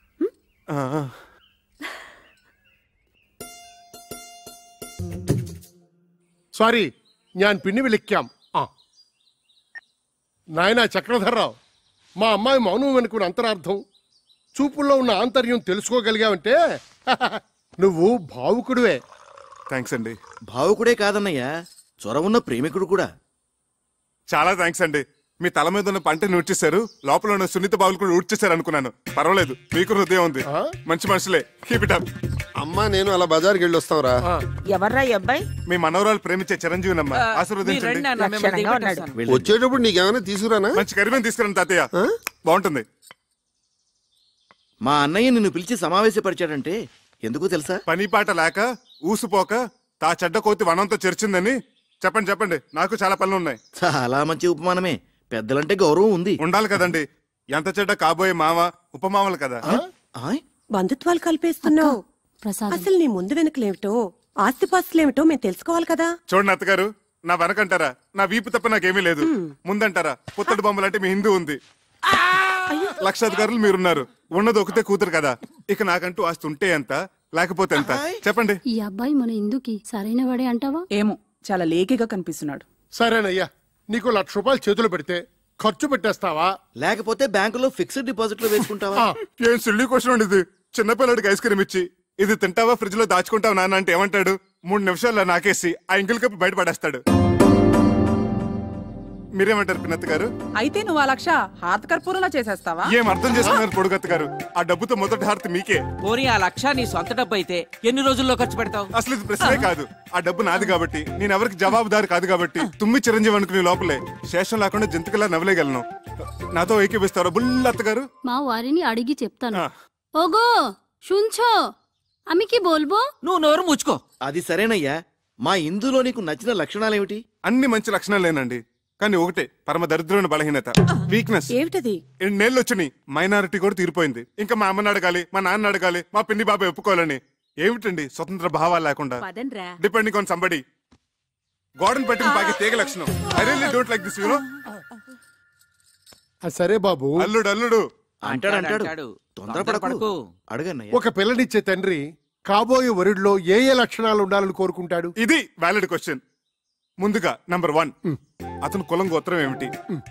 సారీ, ഞാൻ പിന്നെ വിളിക്കാം. నాయనా చక్రధర్రావు, మా అమ్మాయి మౌనం అనుకున్న అంతరార్థం, చూపుల్లో ఉన్న ఆంతర్యం తెలుసుకోగలిగావంటే నువ్వు భావుకుడివే. థ్యాంక్స్ అండి. భావుకుడే కాదన్నయ్యా, చొరవున్న ప్రేమికుడు కూడా. చాలా థ్యాంక్స్ అండి. మీ తల మీద ఉన్న పంటని ఊడ్చేశారు, లోపల ఉన్న సున్నిత బావులు కూడా ఊడ్చేశారు అనుకున్నాను. పర్వాలేదు, మీకు హృదయం ఉంది, మంచి మనుషులే. Keep it up. అమ్మా నేను అలా బజార్కి వెళ్ళి వస్తావురా. ఎవర్రా ఈ అబ్బాయి? మీ మనవరాలు ప్రేమించే చిరంజీవినమ్మా, ఆశీర్వదించండి. వచ్చేటప్పుడు నీకేమైనా తీసుకురానా? మంచి కరివేం తీసుకురండి తాతయ్య, బాగుంటుంది. మా అన్నయ్య నిన్ను పిలిచి సమావేశపరిచాడంటే ఎందుకు తెలుసా? పని పాట లేక ఊసుపోక తా చెడ్డ కోతి వనంతో చెరిచిందని చెప్పండి. చెప్పండి, నాకు చాలా పనులు ఉన్నాయి. చాలా మంచి ఉపమానమే. పెద్దలంటే గౌరవం ఉంది, ఉండాలి కదండి. ఎంత చెడ్డ కాబోయే మామ ఉపమామలు కదా. బంధుత్వాలు కలిపేస్తున్నావు. అసలు నీ ముందు వెనుకలేమిటో, ఆస్తిపాస్తులేమిటో మేము తెలుసుకోవాలి కదా. చూడండి అత్తగారు, నా వెనకంటారా నా వీపు తప్ప నాకేమీ లేదు, ముందంటారా పుత్తడి బొమ్మలంటే మీ హిందూ ఉంది, లక్షాధికారులు మీరున్నారు, ఉన్నది ఒకతే కూతురు కదా. ఇక నాకంటూ ఆస్తి ఉంటే ఎంత, లేకపోతే ఎంత చెప్పండి. ఈ అబ్బాయి మన ఇందుకి సరైన వాడే అంటావా? ఏమో, చాలా లేకిగా కనిపిస్తున్నాడు. సరేనయ్యా, నీకు 1,00,000 రూపాయలు చేతులు పెడితే ఖర్చు పెట్టేస్తావా, లేకపోతే బ్యాంకులో ఫిక్స్డ్ డిపాజిట్ లో వేసుకుంటావా? ఏం సిల్లీ క్వశ్చన్ అండి ఇది. చిన్నపిల్లడికి ఐస్ క్రీమ్ ఇచ్చి ఇది తింటావా ఫ్రిడ్జ్ లో దాచుకుంటావా నాన్న అంటే ఏమంటాడు? 3 నిమిషాల్లో నాకేసి ఆ ఇంగిల్ కప్పు బయట పడేస్తాడు. మీరేమంటారు పిన్నత్త గారు? అయితే నువ్వు ఆ 1,00,000 హారతి కర్పూరంలో చేసేస్తావా? ఏం అర్థం చేసుకున్నారు పొడుగత్త గారు? ఆ డబ్బుతో మొదటి హారతి మీకే. పోనీ ఆ 1,00,000 నీ సొంత డబ్బు అయితే ఎన్ని రోజుల్లో ఖర్చు పెడతావు? అసలు ఇది ప్రశ్నే కాదు. ఆ డబ్బు నాది కాబట్టి, నేను ఎవరికి జవాబుదారు కాదు కాబట్టి, తుమ్మి చిరంజీవి అనుకునే లోపలే శేషం లేకుండా జంతుకలా నవ్వలేగలను. నాతో ఏకీపిస్తారా బుల్లత్త గారు? మా వారిని అడిగి చెప్తాను. ఓగో শুনছো, আমি কি বলবো? నువ్వు నోరు ముచ్చుకో. అది సరేనయ్యా, మా ఇందులో నీకు నచ్చిన లక్షణాలేమిటి? అన్ని మంచి లక్షణాలేనండి, కానీ ఒకటే పరమ దరిద్రమైన బలహీనత, వీక్నెస్. ఏమిటది? 2 నెలలు వచ్చినాయి, మైనారిటీ కూడా తీరిపోయింది. ఇంకా మా అమ్మని అడగాలి, మా నాన్న అడగాలి, మా పిన్ని బాబాయ్ ఒప్పుకోవాలని. ఏమిటండి స్వతంత్ర భావాలు లేకుండా డిపెండింగ్ ఆన్ సంబడి. గోడను పెట్టుకుని బాగా తీగ లక్షణం. I really don't like this, you know. సరే బాబు, అల్లుడు అల్లుడు అంటాడు. తొందరపడకు, అడగన్నయ్య. ఒక పిల్లనిచ్చే తండ్రి కాబోయే వరుడిలో ఏ ఏ లక్షణాలు ఉండాలని కోరుకుంటాడు? ఇది వ్యాలిడ్ క్వశ్చన్. ముందుగా నంబర్ 1, అతను కులం గోత్రం ఏమిటి?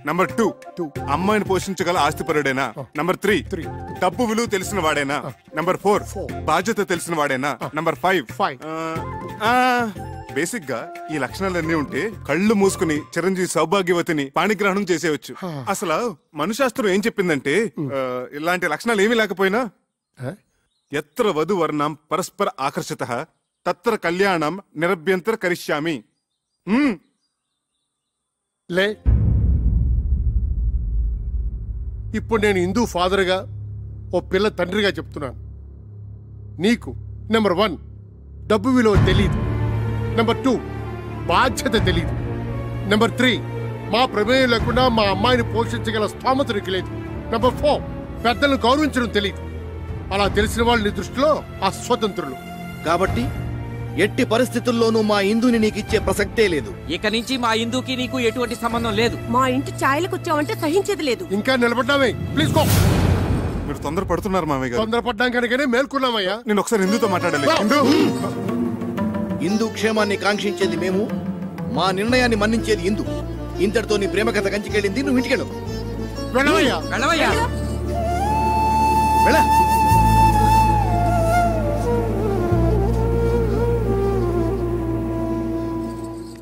నంబర్ 2, అమ్మాయిని పోషించగల ఆస్తిపరుడేనా? నంబర్ 3, డబ్బు విలువ తెలిసిన వాడేనా? నంబర్ 4, బాధ్యత తెలిసిన వాడేనా? నంబర్ 5, బేసిక్ గా ఈ లక్షణాలన్నీ ఉంటే కళ్ళు మూసుకుని చిరంజీవి సౌభాగ్యవతిని పాణిగ్రహణం చేసేయచ్చు. అసలు మనుశాస్త్రం ఏం చెప్పిందంటే, ఇలాంటి లక్షణాలు ఏమీ లేకపోయినా ఎత్ర వధు వర్ణం పరస్పర ఆకర్షితః తత్ర కళ్యాణం నిరభ్యంతర కరిష్యామి. లే, ఇప్పుడు నేను హిందూ ఫాదర్గా ఓ పిల్ల తండ్రిగా చెప్తున్నాను. నీకు నెంబర్ 1 డబ్బు విలువ తెలీదు. నెంబర్ 2 బాధ్యత తెలీదు. నెంబర్ 3 మా ప్రమేయం లేకుండా మా అమ్మాయిని పోషించగల స్థోమత నీకు లేదు. నెంబర్ 4 పెద్దలను గౌరవించడం తెలియదు. అలా తెలిసిన వాళ్ళు నీ దృష్టిలో అస్వతంత్రులు. కాబట్టి ఎట్టి పరిస్థితుల్లోనూ మా ఇందుని నీకు ఇచ్చే ప్రసక్తే లేదు. ఇక నుంచి మా ఇందుకి నీకు ఎటువంటి సంబంధం లేదు. మా ఇంటి ఛాయలకు వచ్చావంటే సహించేది లేదు. ఇంకా నిలబడ్డామే, ప్లీజ్ గో. మీరు తొందర పడుతున్నారు మామయ్య గారు. తొందరపడ్డాం కనుకనే మేల్కొన్నామయ్యా. నేను ఒకసారి ఇందుతో మాట్లాడాలి. ఇందు క్షేమాన్ని కాంక్షించేది మేము, మా నిర్ణయాన్ని మన్నించేది ఇందు. ఇంతటితో నీ ప్రేమ కథ కంచికెళ్ళింది. నువ్వు ఇంటికెళ్ళు. వెళ్ళవయ్యా.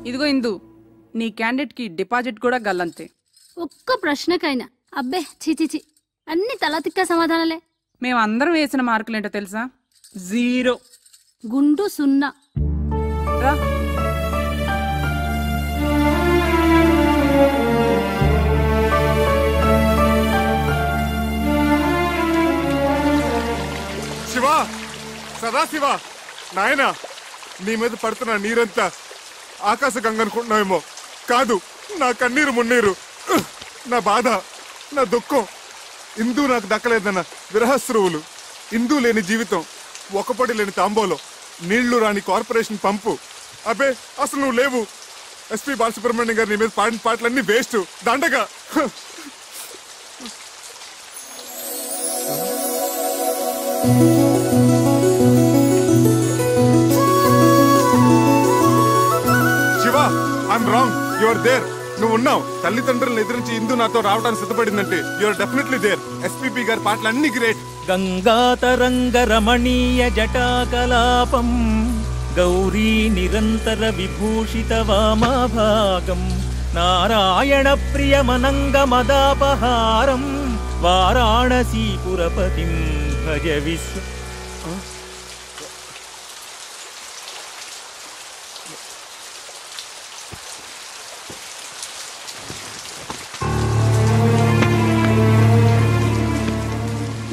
ఇదిగో ఇందు, నీ క్యాండిడేట్ కి డిపాజిట్ కూడా గల్లంతే. ఒక్క ప్రశ్నకైనా అబ్బే చిచి అన్ని తలతిక్క సమాధానాలే. మేమందరం వేసిన మార్కులేంటో తెలుసా? 0. గుండు 0. రా. శివా, సదాశివ, నాయనా, నీ మీద పడుతున్న నీరంతా ఆకాశ గంగ అనుకుంటున్నావేమో. కాదు, నా కన్నీరు మున్నీరు, నా బాధ, నా దుఃఖం. ఇందు నాకు దక్కలేదన్న విరహస్రువులు, ఇందు లేని జీవితం, ఒకపడి లేని తాంబోలో, నీళ్లు రాని కార్పొరేషన్ పంపు. అబ్బే, అసలు నువ్వు లేవు. ఎస్పీ బాలసుబ్రహ్మణ్యం గారు నీ మీద పాడిన పాటలన్నీ వేస్ట్, దండగా. Shiva, I'm wrong, you are there. నువ్వు ఉన్నావు. తల్లిదండ్రులను ఎదిరించి ఇందు నాతో రావడానికి సిద్ధపడిందంటే you are definitely there. SPP గారి పాటలన్నీ గ్రేట్. గంగాతరంగ రమణీయ జటాకలాపం గౌరీ నిరంతర విభూషిత వామాభాగం నారాయణ ప్రియమనంగ మదాపహారం వారాణసీపురపతిం భజ విశ్వ.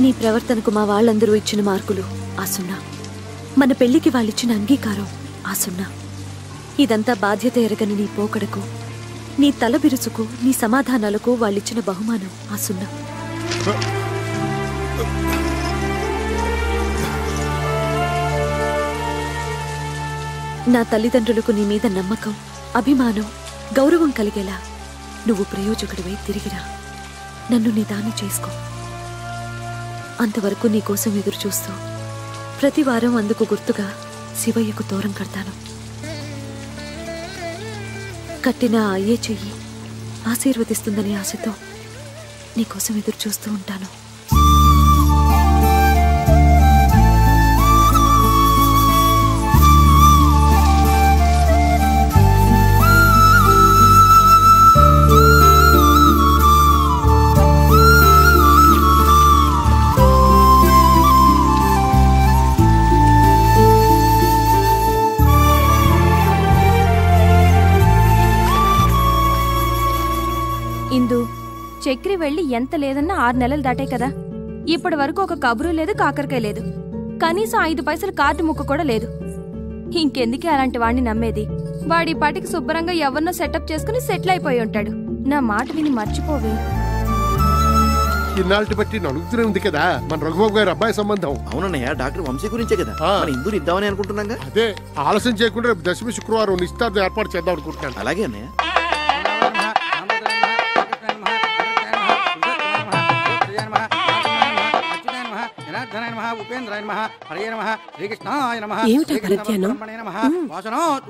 నీ ప్రవర్తనకు మా వాళ్ళందరూ ఇచ్చిన మార్కులు ఆ 0. మన పెళ్లికి వాళ్ళిచ్చిన అంగీకారం ఆ 0. ఇదంతా బాధ్యత ఎరగని నీ పోకడకు, నీ తల బిరుసుకు, నీ సమాధానాలకు వాళ్ళిచ్చిన బహుమానం ఆ 0. నా తల్లిదండ్రులకు నీ మీద నమ్మకం, అభిమానం, గౌరవం కలిగేలా నువ్వు ప్రయోజకుడివై తిరిగిరా. నన్ను నీ దాన్ని చేసుకో. అంతవరకు నీకోసం ఎదురు చూస్తూ ప్రతి వారం అందుకు గుర్తుగా శివయ్యకు తోరం కడతాను. కట్టిన అయ్యే చెయ్యి ఆశీర్వదిస్తుందని ఆశతో నీకోసం ఎదురు చూస్తూ ఉంటాను. ఇందు, చక్రి వెళ్ళి ఎంత లేదన్నా 6 నెలలు దాటాయి కదా. ఇప్పటి వరకు ఒక కబురు లేదు, కాకరకాయ లేదు. కనీసం 5 పైసలు కార్డు ముక్క కూడా లేదు. ఇంకెందుకే అలాంటి వాడిని నమ్మేది? వాడి పాటికి శుభ్రంగా ఎవరినో సెటప్ చేసుకుని సెటిల్ అయిపోయి ఉంటాడు. నా మాట విని మర్చిపోవే. ఇన్నాళ్ళకి బట్టి అడుగుతూనే ఉంది కదా మన రఘుబాబు గారి అబ్బాయి సంబంధం. అవునన్నయ్య, డాక్టర్ వంశీ గురించే కదా మన ఇందుని ఇద్దామని అనుకుంటున్నాగా. అదే ఆలస్యం చేయకుండా రేపు దశమి శుక్రవారం నిశ్చితార్థం ఏర్పాటు చేద్దాం అనుకుంటున్నాను. అలాగే అన్నయ్య.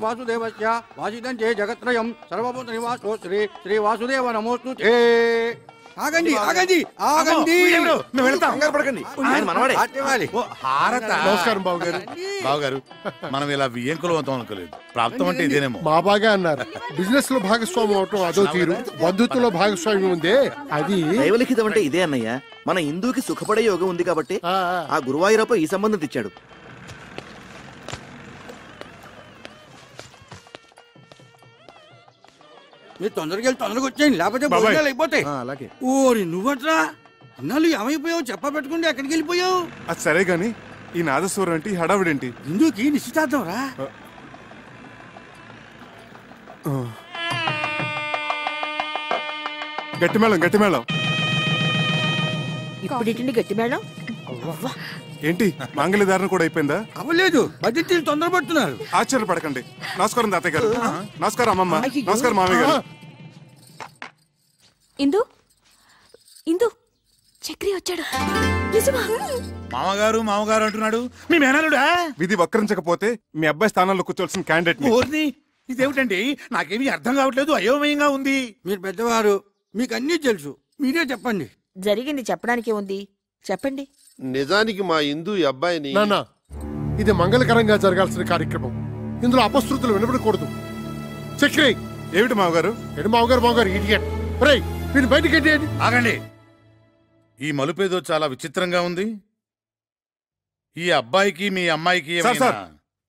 వాసుదేవస్య వాసితం చే జగత్రయం సర్వభూత నివాసో శ్రీ శ్రీ వాసుదేవ నమోస్తు. ఆగండి ఆగండి ఆగండి, నమస్కారం బాబు గారు. బావగారు, మనం ఇలా వియ్యంకులు అవుతాం అనుకోలేదు. ప్రాప్తం అంటే ఇదేనేమో. మా బాగా అన్నారు. బిజినెస్ లో భాగస్వామ్యం అవటం అదో తీరు, బంధుత్వంలో భాగస్వామ్యం ఉందే అది దైవలిఖితం అంటే ఇదే అన్నయ్య. మన హిందూకి సుఖపడే యోగం ఉంది కాబట్టి ఆ గురువాయూరప్ప ఈ సంబంధం తెచ్చాడు. మీరు తొందరగా వెళ్ళి తొందరగా వచ్చేయండి, లేకపోతే భోజనాలు అయిపోతాయి. అలాగే. ఓరి నువ్వట్రా ఇన్నాళ్ళు ఏమైపోయావు చెప్ప పెట్టుకుంటే ఎక్కడికి వెళ్ళిపోయావు? అది సరే గాని ఈ నాదస్వరం ఏంటి, హడావిడేంటి? ఇందుకి నిశ్చితార్థం రా. గట్టి మేళం, గట్టి మేళం. ఇప్పుడు గట్టి మేళం ఏంటి మాంగళ్యధారణ కూడా అయిపోయిందా? అవ్వలేదు, బడ్జెట్ తొందరపడుతున్నారు. ఆశ్చర్యపడకండి. నమస్కారం తాతయ్య గారు. నమస్కారం అమ్మమ్మ. నమస్కారం మామయ్య గారు. ఇందు ఇందు చక్రి వచ్చాడు. మామగారు మామగారు అంటున్నాడు. మీ మేనలుడా? విధి వక్రించకపోతే మీ అబ్బాయి స్థానంలో కూర్చోవలసిన క్యాండిడేట్. ఓర్ని, ఇదేమిటండి? నాకేమీ అర్థం కావట్లేదు, అయోమయంగా ఉంది. మీరు పెద్దవారు, మీకు అన్నీ తెలుసు, మీరే చెప్పండి. జరిగింది చెప్పడానికి ఉంది, చెప్పండి. నిజానికి మా ఇందు ఈ అబ్బాయిని నాన్న, ఇది మంగళకరంగా జరగాల్సిన కార్యక్రమం. ఇందులో అపశృతులు వినబడకూడదు. చక్రి ఏమిటి మామగారు? ఏడు మామగారు ఇడియట్. రేయ్ వీడు బయటికి ఏంటి? ఆగండి. ఈ మలుపేదో చాలా విచిత్రంగా ఉంది. ఈ అబ్బాయికి మీ అమ్మాయికి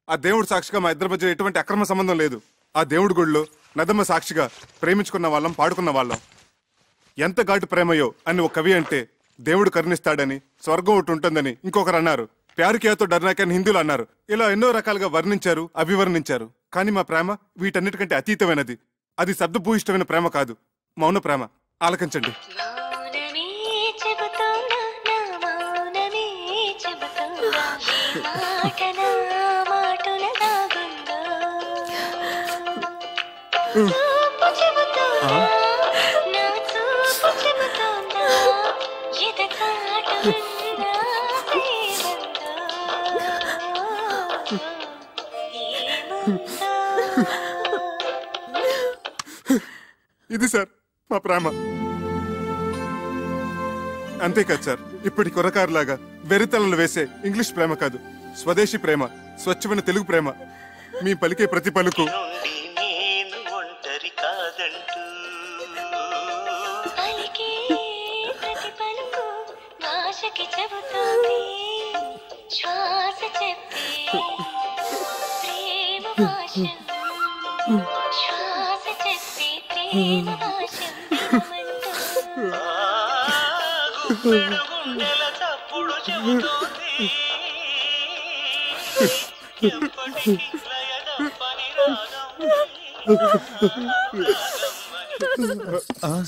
ఆ దేవుడు సాక్షిగా మా ఇద్దరి మధ్య ఎటువంటి అక్రమ సంబంధం లేదు. ఆ దేవుడి గుడిలో నదమ్మ సాక్షిగా ప్రేమించుకున్న వాళ్ళం, పాడుకున్న వాళ్ళం. ఎంత ఘాటు ప్రేమయో అని ఒక కవి అంటే, దేవుడు కరుణిస్తాడని, స్వర్గం ఒకటి ఉంటుందని ఇంకొకరు అన్నారు. ప్యారుకేతో డర్నాకి అని హిందువులు అన్నారు. ఇలా ఎన్నో రకాలుగా వర్ణించారు, అభివర్ణించారు. కానీ మా ప్రేమ వీటన్నిటికంటే అతీతమైనది. అది శబ్దభూయిష్టమైన ప్రేమ కాదు, మౌన ప్రేమ. ఆలకించండి. ఇది సార్ మా ప్రేమ. అంతేకాదు సార్, ఇప్పటి కొరకారులాగా వెరితలలు వేసే ఇంగ్లీష్ ప్రేమ కాదు, స్వదేశీ ప్రేమ, స్వచ్ఛమైన తెలుగు ప్రేమ. మీ పలికే ప్రతి పలుకు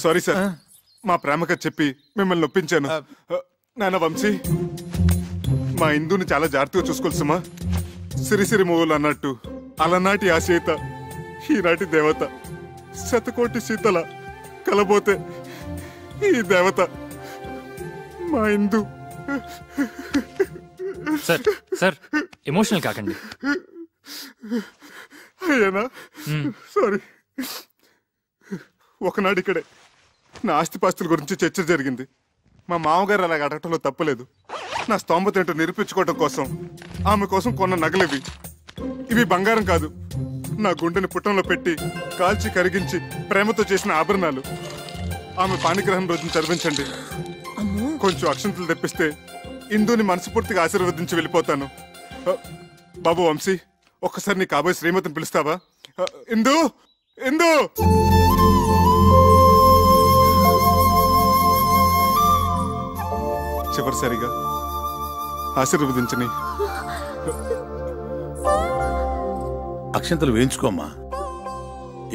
సారీ సార్, మా ప్రేమగా చెప్పి మిమ్మల్ని నొప్పించాను. నాన్న వంశీ, మా ఇందుని చాలా జాగ్రత్తగా చూసుకోవాల్సమా. సిరిసిరి మూవలు అన్నట్టు అలనాటి ఆ సీత ఈనాటి దేవత. శతకోటి సీతల కలబోతే ఈ దేవత మా ఇందు. సార్ సార్ ఎమోషనల్ కాకండి. అయ్యానా సారీ. ఒకనాడు ఇక్కడే నా ఆస్తిపాస్తుల గురించి చర్చ జరిగింది. మా మామగారు అలాగ అడగటంలో తప్పలేదు. నా స్తోమత ఏంటో నిరూపించుకోవడం కోసం ఆమె కోసం కొన్న నగలివి. ఇవి బంగారం కాదు, నా గుండెని పుట్టంలో పెట్టి కాల్చి కరిగించి ప్రేమతో చేసిన ఆభరణాలు. ఆమె పాణిగ్రహం రోజున చదివించండి. కొంచెం అక్షంతలు తెప్పిస్తే ఇందుని మనస్ఫూర్తిగా ఆశీర్వదించి వెళ్ళిపోతాను. బాబు వంశీ, ఒక్కసారి నీ కాబోయే శ్రీమతిని పిలుస్తావా? ఇందు, ఇందు. చివరిసారిగా ఆశీర్వదించని. అక్షంతలు వేయించుకోమ్మా.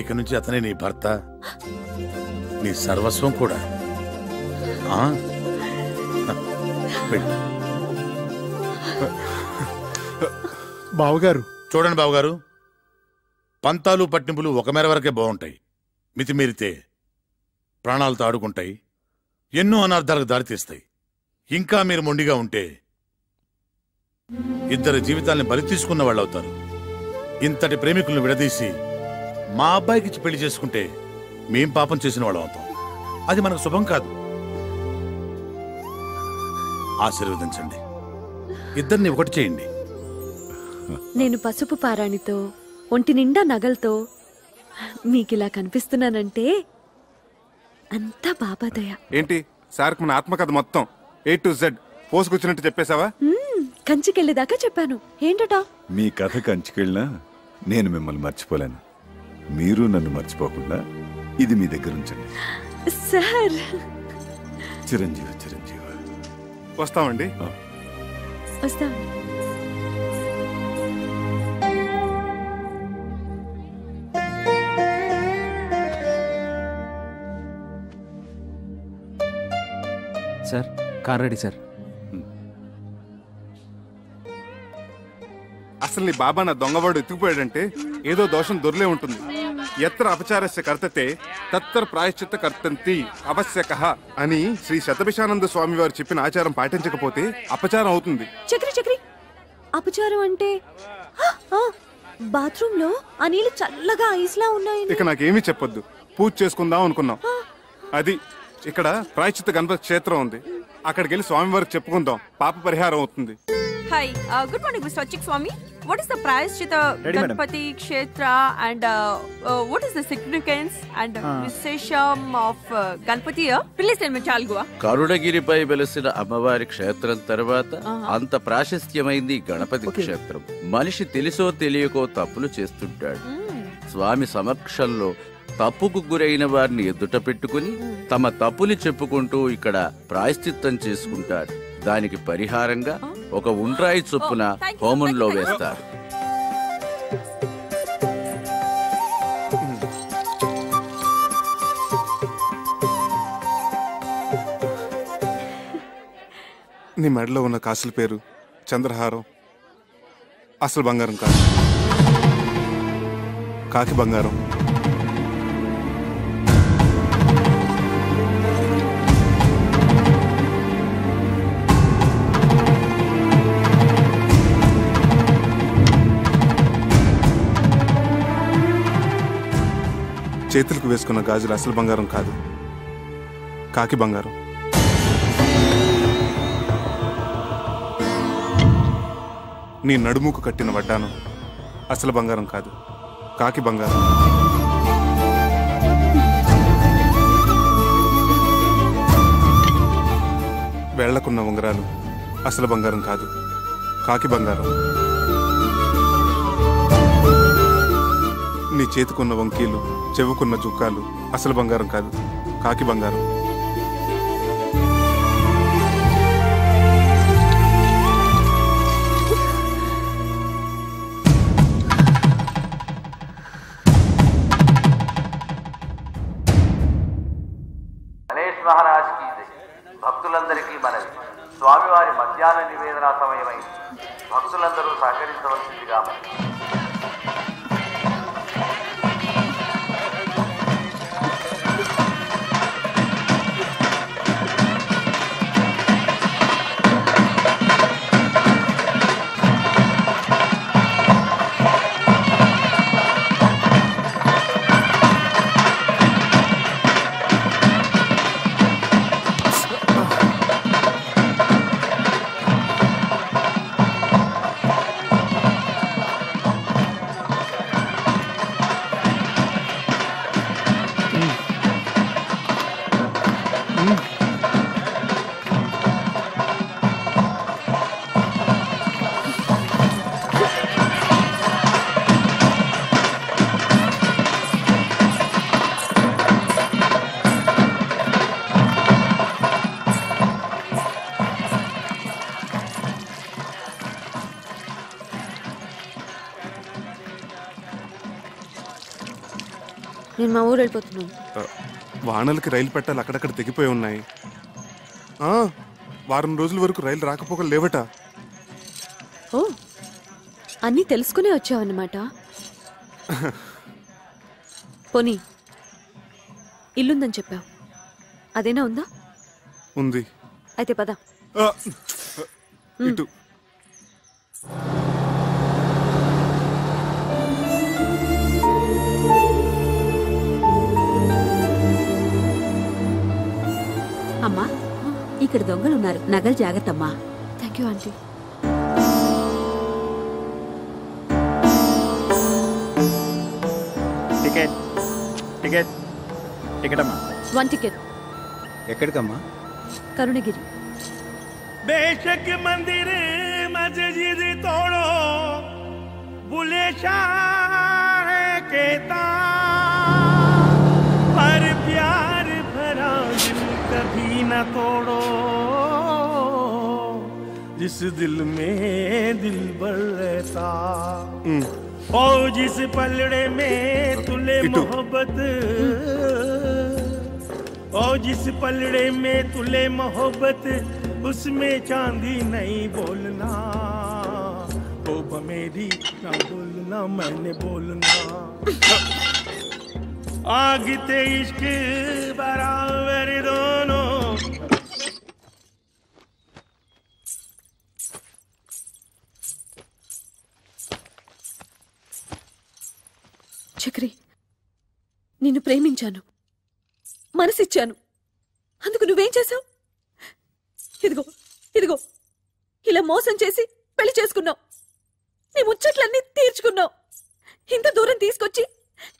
ఇక నుంచి అతనే నీ భర్త, నీ సర్వస్వం కూడా. బావగారు చూడండి బావగారు, పంతాలు పట్టింపులు ఒక మేర వరకే బాగుంటాయి. మితిమీరితే ప్రాణాలతో ఆడుకుంటాయి, ఎన్నో అనర్థాలకు దారితీస్తాయి. ఇంకా మీరు మొండిగా ఉంటే ఇద్దరు జీవితాల్ని బలి తీసుకున్న వాళ్ళు అవుతారు. ఇంతటి ప్రేమికులను విడదీసి మా అబ్బాయికి పెళ్లి చేసుకుంటే మేం పాపం చేసిన వాళ్ళం అవుతాం. అది మనకు శుభం కాదు. ఆశీర్వదించండి, ఇద్దరిని ఒకటి చేయండి. నేను పసుపు పారాణితో, ఒంటి నిండా నగలతో మీకిలా కనిపిస్తున్నానంటే అంతా బాబాదయ. ఏంటి సార్కి మన ఆత్మకథ మొత్తం A to Z పోసుకొచ్చినట్టు చెప్పేశావా? కంచికెళ్ళేదాకా చెప్పాను. ఏంటట? మీ కథ కంచికెళ్ళినా నేను మిమ్మల్ని మర్చిపోలేను. మీరు నన్ను మర్చిపోకుండా ఇది మీ దగ్గర ఉంచండి. సార్ చిరంజీవి చిరంజీవి. వస్తామండి. వస్తాం. Sir car ready sir. అసలు నీ బాబా నా దొంగవాడు ఎత్తుకుపోయాడంటే ఏదో దోషం దొరలే ఉంటుంది. ఎత్ర అపచారస్య కర్తతే తత్ర ప్రాయశ్చిత్త కర్తంతి అవశ్యకః అని శ్రీ శతభిషానంద స్వామి వారు చెప్పిన ఆచారం పాటించకపోతే అపచారం అవుతుంది. చక్రి చక్రి, అపచారం అంటే బాత్రూమ్ లో ఆ నీళ్ళు చల్లగా ఐస్లా ఉన్నాయి. ఇక నాకేమీ చెప్పొద్దు, పూజ చేసుకుందాం అనుకున్నాం. అది ఇక్కడ ప్రాయశ్చిత్త గణపతి క్షేత్రం ఉంది, అక్కడికి వెళ్ళి స్వామి వారికి చెప్పుకుందాం, పాప పరిహారం అవుతుంది. Hi, good morning, Mr. Achik Swami. What is the Prayashchitta Ganpati Kshetra and what is the significance and Vishesham of Ganpati here? Please tell me, Chalgua. కరుణగిరిపై వెలసిన అమ్మవారి క్షేత్రం తర్వాత అంత ప్రాశస్త్యమైంది గణపతి క్షేత్రం. మనిషి తెలుసో తెలియకో తప్పులు చేస్తుంటాడు. స్వామి సమక్షంలో తప్పుకు గురైన వారిని ఎదుట పెట్టుకుని తమ తప్పుని చెప్పుకుంటూ ఇక్కడ ప్రాయశ్చిత్తం చేసుకుంటారు. దానికి పరిహారంగా ఒక ఉండ్రాయి చొప్పున హోమంలో వేస్తారు. నీ మెడలో ఉన్న కాసుల పేరు చంద్రహారం. అసలు బంగారం కాదు, కాకి బంగారం. చేతులకు వేసుకున్న గాజులు అసలు బంగారం కాదు, కాకి బంగారం. నీ నడుముకు కట్టిన వడ్డానం అసలు బంగారం కాదు, కాకి బంగారం. వేళ్లకున్న ఉంగరాలు అసలు బంగారం కాదు, కాకి బంగారం. నీ చేతికున్న వంకీలు, చెవుకున్న జుక్కాలు అసలు బంగారం కాదు, కాకి బంగారం. గణేష్ మహారాజ్ కి భక్తులందరికీ మనవి. స్వామివారి మధ్యాహ్న నివేదన సమయమైంది. భక్తులందరూ సహకరించవలసిందిగా మనవి. నేను మా ఊరు వెళ్ళిపోతున్నాను. వానలకి రైలు పెట్టాలి అక్కడక్కడ తెగిపోయి ఉన్నాయి. వారం రోజుల వరకు రైలు రాకపోకలు లేవట. ఓ, అన్నీ తెలుసుకునే వచ్చావన్నమాట. పోనీ ఇల్లుందని చెప్పావు, అదేనా ఉందా? ఉంది. అయితే పద. ఇటు అమ్మా, ఇక్కడ దొంగలున్నారు, నగలు జాగ్రత్తమ్మా. Thank you aunty. Ticket ticket ticket అమ్మా. 1 టికెట్. ఎక్కడికమ్మా? కరుణగిరి. बेशक मंदिर मस्जिद तोड़ो, बुले शाह कहता, पर प्यार भरा दिल कभी न तोड़ो. जिस दिल में दिल भर रहता ओ जिस पलड़े में तुले मोहब्बत ओ जिस पलड़े में तुले मोहब्बत उसमें चांदी नहीं बोलना तो मेरी ना बोलना मैंने बोलना आग ते इश्क बराबर दोनों చక్రి నిన్ను ప్రేమించాను మనసిచ్చాను అందుకు నువ్వేం చేశావు ఇదిగో ఇదిగో ఇలా మోసం చేసి పెళ్లి చేసుకున్నావు నీ ముచ్చట్లన్నీ తీర్చుకున్నావు ఇంత దూరం తీసుకొచ్చి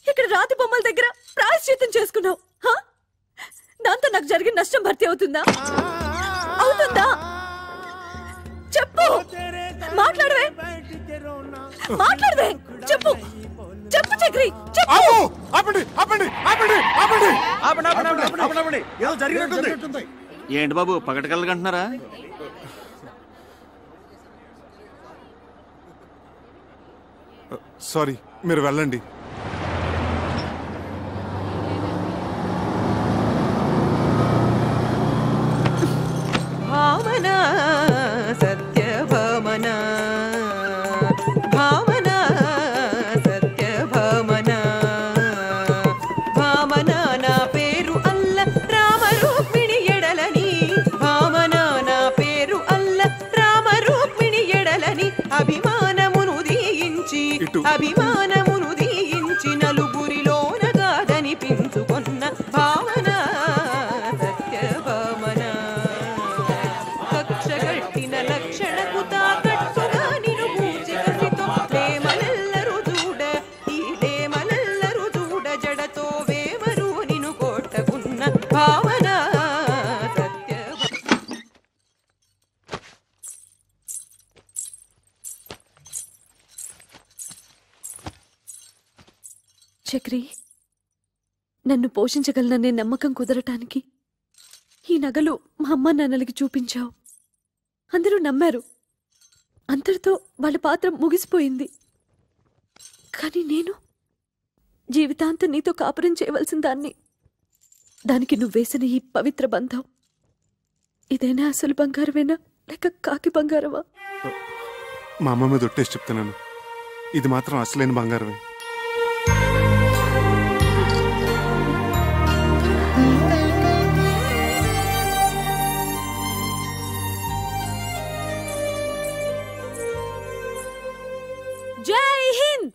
ఇక్కడ రాతి బొమ్మల దగ్గర ప్రాయశ్చిత్తం చేసుకున్నావు దాంతో నాకు జరిగిన నష్టం భర్తీ అవుతుందా అవుతుందా చెప్పు మాట్లాడవే మాట్లాడవే చెప్పు చెప్పు చక్రి చెప్పు ఏదో జరిగినట్టుంది. ఏంటి బాబు పగటి కళ్ళకి అంటున్నారా? సారీ మీరు వెళ్ళండి. భావన సత్యభామన భావన సత్యభామన భామన నా పేరు అల్ల రామరూపిణి ఎడలని భామన నా పేరు అల్ల రామరూపిణి ఎడలని అభిమానమును దీయించి నలుగురిలోన కాదనిపించుకున్న భావన సత్యభామన కక్షగట్టిన లక్షణకు తాకట్టుగా నిను పూజికసితో ప్రేమనెల్లరు చూడ ఈ ప్రేమనెల్లరు చూడ జడతో వేమరు నిను కొట్టకున్న భావన చక్రి నన్ను పోషించగలననే నమ్మకం కుదరటానికి ఈ నగలు మా అమ్మ నాన్నలకి చూపించావు అందరూ నమ్మారు అంతటితో వాళ్ళ పాత్ర ముగిసిపోయింది కానీ నేను జీవితాంతం నీతో కాపురం చేయవలసిన దాన్ని దానికి నువ్వేసిన ఈ పవిత్ర బంధం ఇదేనా అసలు బంగారమేనా లేక కాకి బంగారమా మా అమ్మ మీద ఒట్టేసి చెప్తున్నాను, ఇది మాత్రం అసలైన బంగారమే. జై Hind.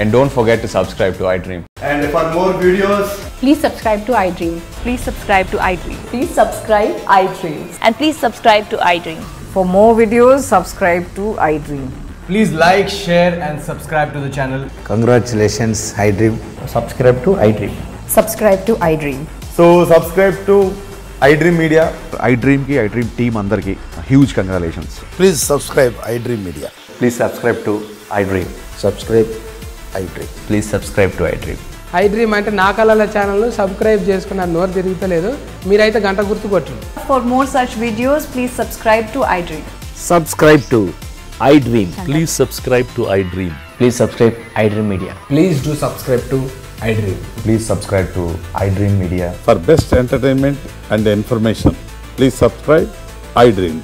And don't forget to subscribe to iDream. And for more videos, please subscribe to iDream. Please subscribe to iDream. Please subscribe iDream. And please subscribe to iDream. For more videos, subscribe to iDream. please like, share and subscribe to the channel. Congratulations, iDream. Subscribe to iDream. Subscribe to iDream. So subscribe to iDream Media. iDream ki iDream team andarki huge congratulations. Please subscribe iDream Media. Please subscribe to iDream. Subscribe iDream. Please subscribe to iDream. iDream అంటే నా కళల ఛానల్ సబ్స్క్రైబ్ చేసుకున్న నోరు తిరుగుతలేదు, మీరైతే గంట గుర్తు కొట్టండి. For more such videos, please subscribe to iDream. Subscribe to iDream. Please subscribe to iDream. Please subscribe iDream Media. Please do subscribe to iDream. Please subscribe to iDream Media. For best entertainment and information, please subscribe iDream.